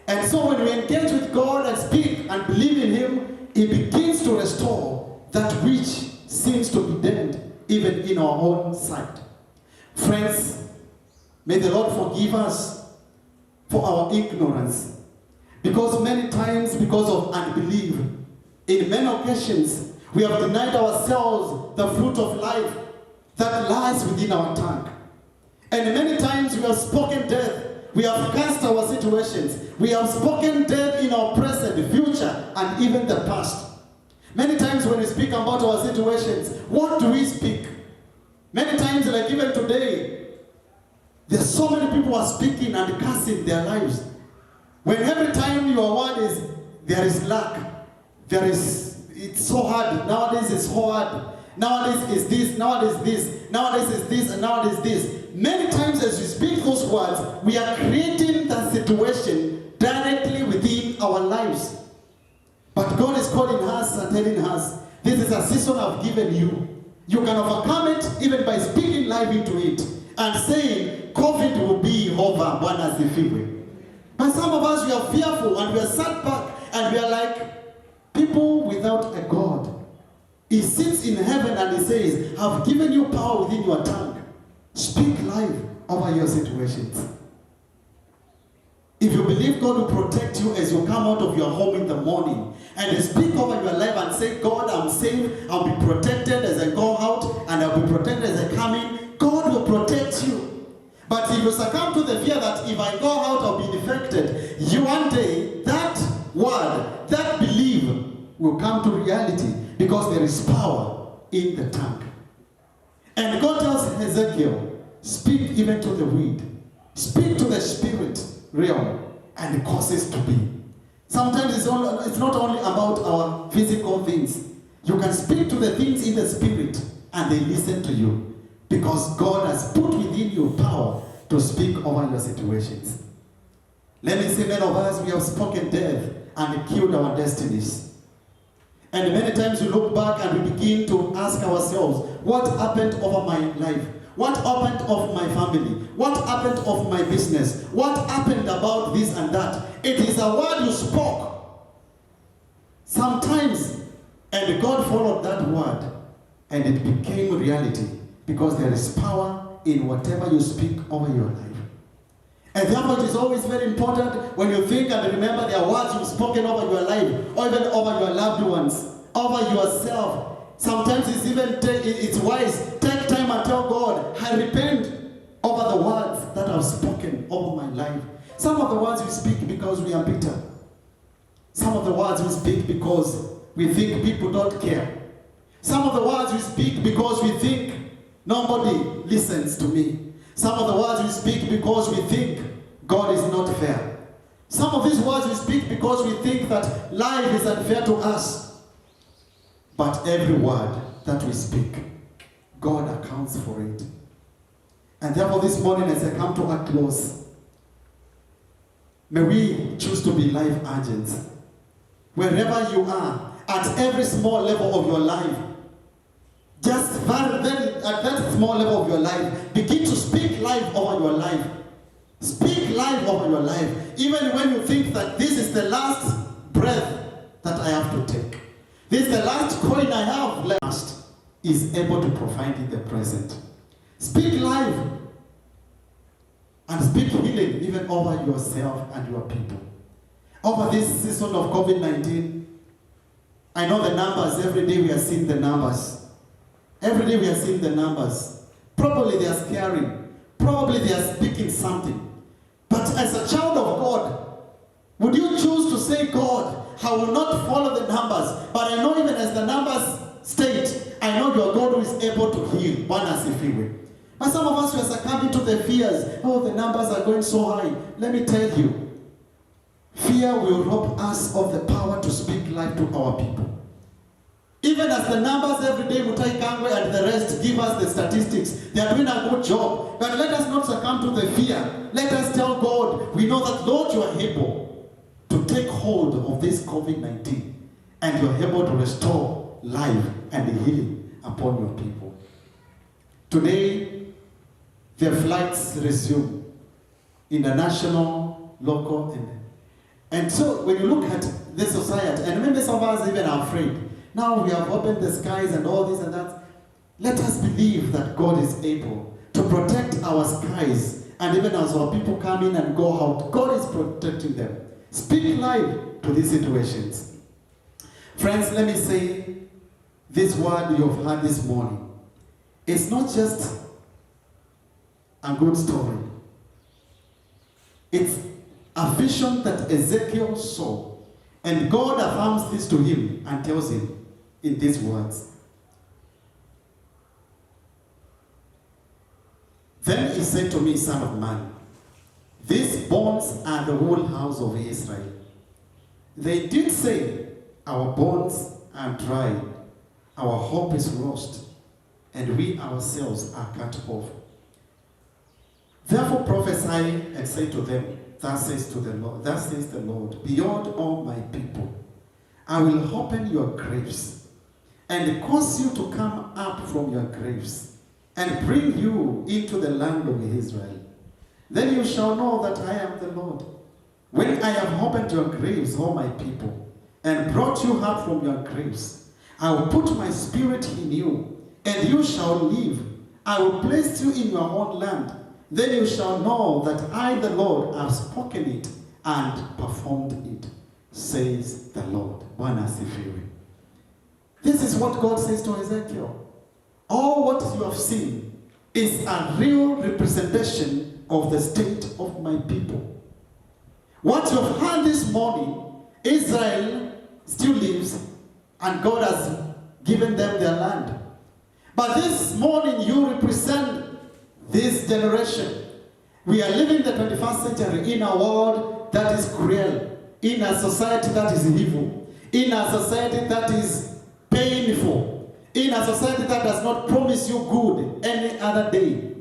And so when we engage with God and speak and believe in him, he begins to restore that which seems to be dead, even in our own sight. Friends, may the Lord forgive us for our ignorance. Because many times, because of unbelief, in many occasions, we have denied ourselves the fruit of life that lies within our tongue. And many times we have spoken death. We have cast our situations. We have spoken death in our present, future, and even the past. Many times when we speak about our situations, what do we speak? Many times, like even today, there's so many people who are speaking and cursing their lives. When every time your word is, there is lack, it's so hard, nowadays it's so hard, nowadays is this, nowadays this, nowadays is this, and nowadays this. Many times as we speak those words, we are creating the situation directly within our lives. But God is calling us and telling us, this is a season I've given you. You can overcome it even by speaking life into it and saying, COVID will be over, Bwana asifiwe. But some of us, we are fearful and we are sat back and we are like people without a God. He sits in heaven and he says, I've given you power within your tongue. Speak life over your situations. If you believe God will protect you as you come out of your home in the morning and you speak over your life and say, God, I'm safe, I'll be protected as I go out and I'll be protected as I come in, God will protect you. But if you succumb to the fear that if I go out, I'll be infected, you one day, that word, that belief will come to reality because there is power in the tongue. And God tells Ezekiel, speak even to the wind, speak to the spirit realm, and it causes to be. Sometimes it's not only about our physical things. You can speak to the things in the spirit and they listen to you because God has put within you power to speak over your situations. Let me say, many of us, we have spoken death and killed our destinies. And many times we look back and we begin to ask ourselves, what happened over my life? What happened of my family? What happened of my business? What happened about this and that? It is a word you spoke sometimes, and God followed that word, and it became reality because there is power in whatever you speak over your life. And therefore it is always very important when you think and remember there are words you've spoken over your life, or even over your loved ones, over yourself. Sometimes it's wise, take time and tell God, I repent over the words that I've spoken over my life. Some of the words we speak because we are bitter. Some of the words we speak because we think people don't care. Some of the words we speak because we think nobody listens to me. Some of the words we speak because we think God is not fair. Some of these words we speak because we think that life is unfair to us. But every word that we speak, God accounts for it. And therefore this morning as I come to a close, may we choose to be life agents. Wherever you are, at every small level of your life, just at that small level of your life, begin to speak life over your life. Speak life over your life. Even when you think that this is the last breath that I have to take. This is the last coin I have left, is able to provide in the present. Speak life and speak healing even over yourself and your people. Over this season of COVID-19, I know the numbers. Every day we are seeing the numbers. Every day we are seeing the numbers. Probably they are scary. Probably they are speaking something. But as a child of God, would you choose to say, God, I will not follow the numbers, but I know even as the numbers state, I know your God who is able to heal. Bwana asifiwe. But some of us, we are succumbing to the fears. Oh, the numbers are going so high. Let me tell you, fear will rob us of the power to speak life to our people. Even as the numbers every day, Mutai Kangwe and the rest give us the statistics, they are doing a good job. But let us not succumb to the fear. Let us tell God, we know that Lord, you are able to take hold of this COVID-19 and you are able to restore life and healing upon your people. Today, the flights resume international, local, and so when you look at this society, and maybe some of us even are afraid. Now we have opened the skies and all this and that. Let us believe that God is able to protect our skies, and even as our people come in and go out, God is protecting them. Speak life to these situations. Friends, let me say this word you have heard this morning. It's not just a good story. It's a vision that Ezekiel saw, and God affirms this to him and tells him in these words. Then he said to me, Son of man, these bones are the whole house of Israel. They did say, our bones are dry, our hope is lost, and we ourselves are cut off. Therefore prophesy and say to them, thus says the Lord, beyond all my people, I will open your graves and cause you to come up from your graves and bring you into the land of Israel. Then you shall know that I am the Lord. When I have opened your graves, O my people, and brought you up from your graves, I will put my spirit in you, and you shall live. I will place you in your own land. Then you shall know that I, the Lord, have spoken it and performed it, says the Lord. Bwana asifiwe. This is what God says to Ezekiel. All what you have seen is a real representation of the state of my people. What you have heard this morning, Israel still lives, and God has given them their land. But this morning you represent this generation. We are living the 21st century in a world that is cruel, in a society that is evil, in a society that is painful, in a society that does not promise you good any other day.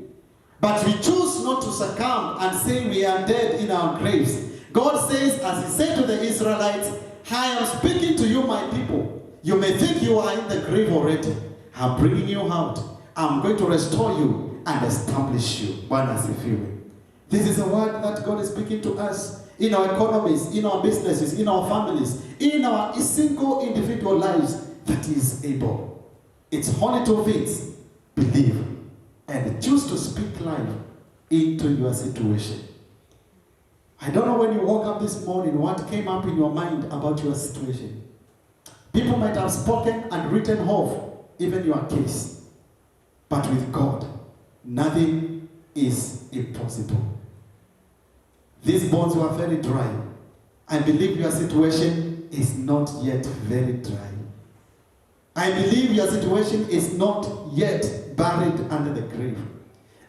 But we choose not to succumb and say we are dead in our graves. God says, as he said to the Israelites, I am speaking to you, my people. You may think you are in the grave already. I'm bringing you out. I'm going to restore you and establish you. Bwana asifiwe. This is a word that God is speaking to us in our economies, in our businesses, in our families, in our single individual lives, that is able. It's only two things: believe and choose to speak life into your situation. I don't know when you woke up this morning what came up in your mind about your situation. People might have spoken and written off even your case. But with God, nothing is impossible. These bones were very dry. I believe your situation is not yet very dry. I believe your situation is not yet buried under the grave.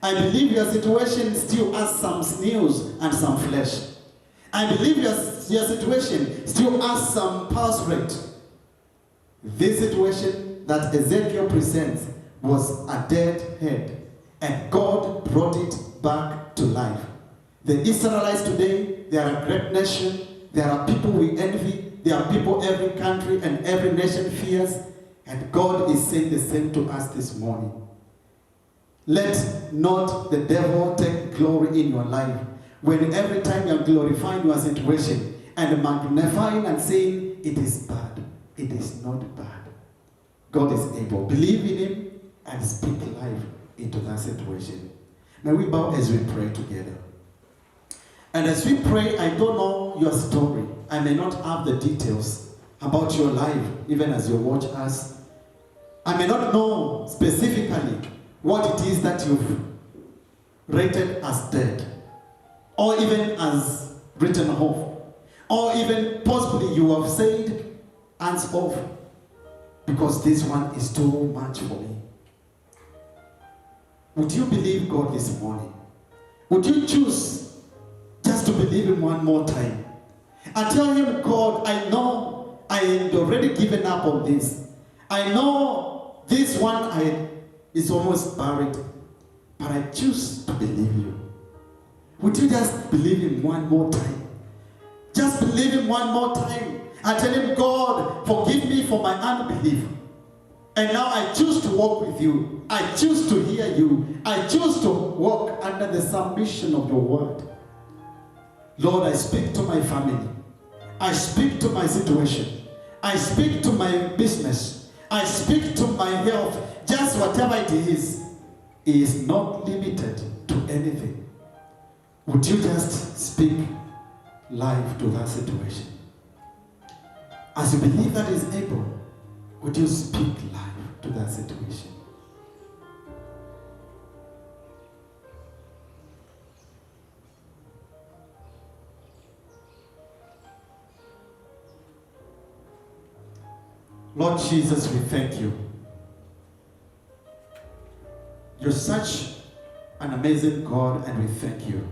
I believe your situation still has some sinews and some flesh. I believe your situation still has some pulse rate. This situation that Ezekiel presents was a dead head, and God brought it back to life. The Israelites today, they are a great nation. There are people we envy. There are people every country and every nation fears. And God is saying the same to us this morning. Let not the devil take glory in your life. When every time you're glorifying your situation and magnifying and saying it is bad, it is not bad. God is able. Believe in him and speak life into that situation. May we bow as we pray together. And as we pray, I don't know your story. I may not have the details about your life, even as you watch us. I may not know specifically what it is that you've rated as dead, or even as written off, or even possibly you have said, hands off, because this one is too much for me. Would you believe God this morning? Would you choose just to believe him one more time and tell him, God, I know I had already given up on this. I know this one is almost buried, but I choose to believe you. Would you just believe him one more time? Just believe him one more time and tell him, God, forgive me for my unbelief. And now I choose to walk with you. I choose to hear you. I choose to walk under the submission of your word. Lord, I speak to my family. I speak to my situation. I speak to my business. I speak to my health. Just whatever it is not limited to anything. Would you just speak life to that situation? As you believe that is able, would you speak life to that situation? Lord Jesus, we thank you. You're such an amazing God, and we thank you.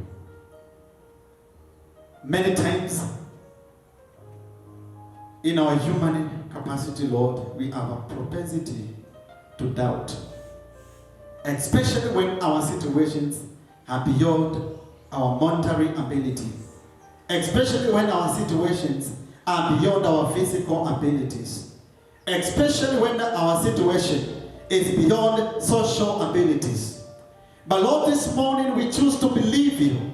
Many times in our human capacity, Lord, we have a propensity to doubt, especially when our situations are beyond our monetary ability, especially when our situations are beyond our physical abilities, especially when our situation is beyond social abilities. But Lord, this morning we choose to believe you,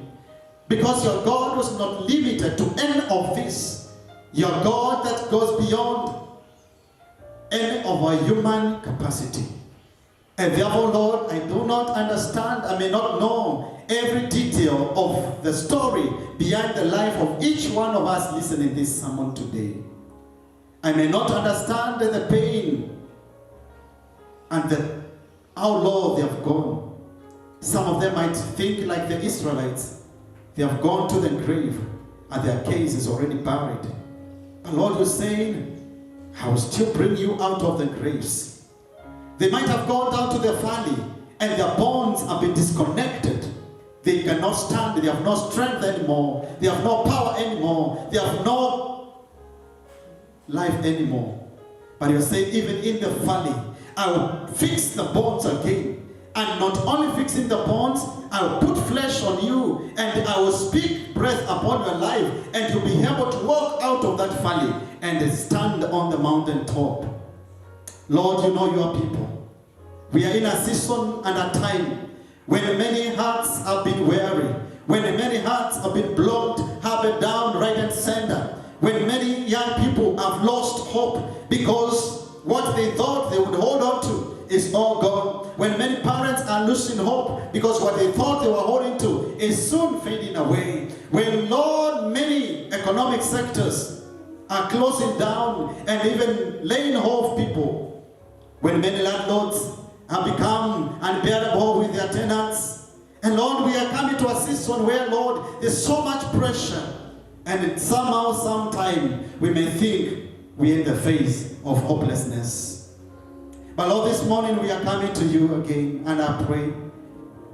because your God was not limited to any of this. Your God that goes beyond any of our human capacity. And therefore, Lord, I do not understand, I may not know every detail of the story behind the life of each one of us listening this sermon today. I may not understand the pain and how low they have gone. Some of them might think like the Israelites. They have gone to the grave and their case is already buried. But Lord, you're saying, I will still bring you out of the graves. They might have gone down to the valley and their bones have been disconnected. They cannot stand. They have no strength anymore. They have no power anymore. They have no life anymore. But you're saying, even in the valley, I will fix the bones again. And not only fixing the bones, I will put flesh on you and I will speak breath upon your life, and you'll be able to walk out of that valley and stand on the mountain top. Lord, you know your people. We are in a season and a time when many hearts have been weary, when many hearts have been blocked, have been down, right and center, when many young people have lost hope because what they thought they would hold on to is all gone. When many parents are losing hope because what they thought they were holding to is soon fading away. When, Lord, many economic sectors are closing down and even laying off people. When many landlords have become unbearable with their tenants. And Lord, we are coming to a season where, Lord, there's so much pressure. And somehow, sometime, we may think we're in the face of hopelessness. But Lord, this morning we are coming to you again, and I pray,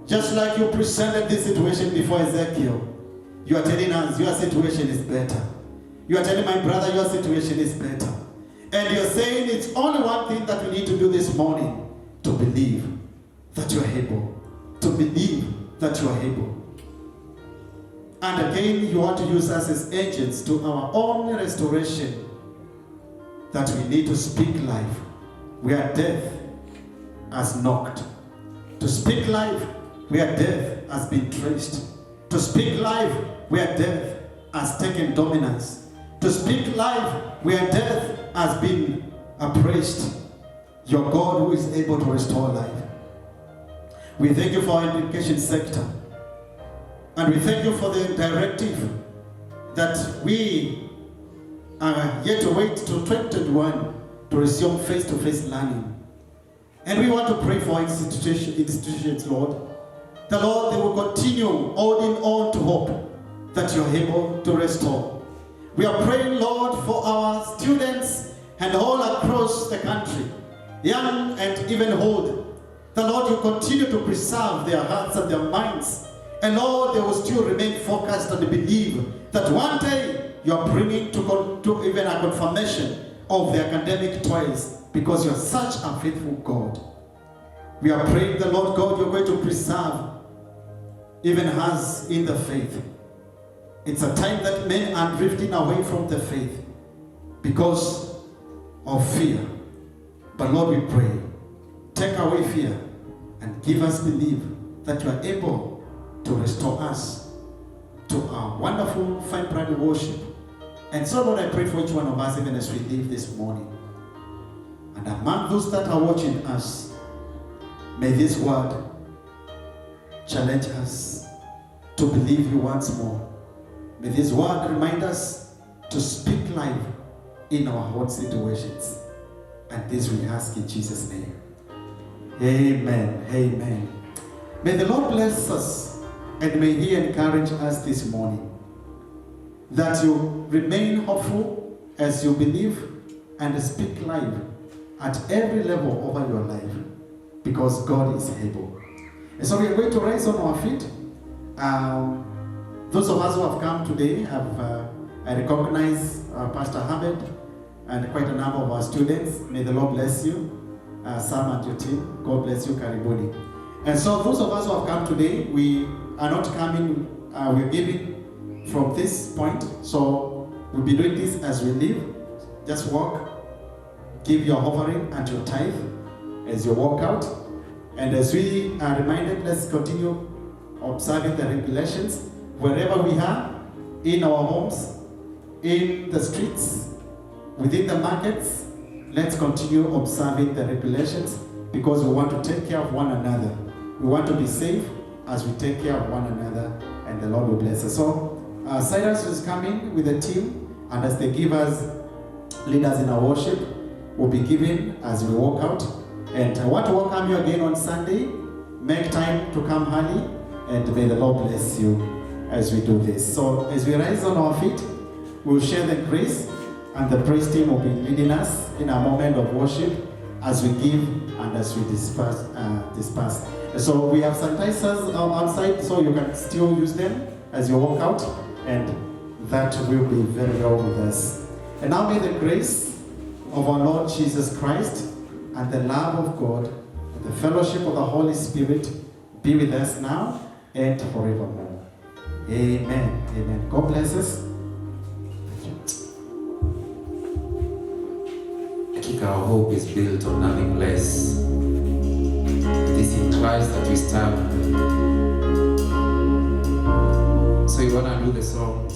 just like you presented this situation before Ezekiel, you are telling us your situation is better. You are telling my brother your situation is better. And you're saying it's only one thing that we need to do this morning, to believe that you are able. To believe that you are able. And again, you want to use us as agents to our own restoration, that we need to speak life where death has knocked. To speak life where death has been traced. To speak life where death has taken dominance. To speak life where death has been appraised. Your God who is able to restore life. We thank you for our education sector. And we thank you for the directive that we are yet to wait to 2021 to resume face-to-face learning. And we want to pray for institutions, Lord. The Lord, they will continue holding on to hope that you're able to restore. We are praying, Lord, for our students and all across the country, young and even old. The Lord, you continue to preserve their hearts and their minds. And Lord, they will still remain focused and believe that one day you are bringing to even a confirmation of their academic toils, because you are such a faithful God. We are praying, the Lord God, you're going to preserve even us in the faith. It's a time that men are drifting away from the faith because of fear. But Lord, we pray, take away fear and give us belief that you are able to restore us to our wonderful, vibrant worship. And so, Lord, I pray for each one of us, even as we leave this morning. And among those that are watching us, may this word challenge us to believe you once more. May this word remind us to speak life in our hard situations. And this we ask in Jesus' name. Amen. Amen. May the Lord bless us, and may He encourage us this morning that you remain hopeful as you believe and speak life at every level over your life, because God is able. And so we are going to rise on our feet. Those of us who have come today I recognize Pastor Ahmed and quite a number of our students. May the Lord bless you. Sam and your team, God bless you, Karibuni. And so those of us who have come today, we are not coming, we're giving from this point. So We'll be doing this as we leave. Just walk, give your offering and your tithe as you walk out. And as we are reminded, let's continue observing the regulations wherever we are, in our homes, in the streets, within the markets. Let's continue observing the regulations because we want to take care of one another. We want to be safe as we take care of one another, and the Lord will bless us. So Cyrus is coming with the team, and as they give us leaders in our worship, will be given as we walk out. And I want to welcome you again on Sunday. Make time to come early, and may the Lord bless you as we do this. So as we rise on our feet, we'll share the grace, and the praise team will be leading us in a moment of worship as we give and as we disperse. So we have sanitizers outside, so you can still use them as you walk out, and that will be very well with us. And now may the grace of our Lord Jesus Christ and the love of God, the fellowship of the Holy Spirit be with us now and forevermore. Amen. Amen. God bless us. Hakika our hope is built on nothing less. It is in Christ that we stand. So you want to do the song.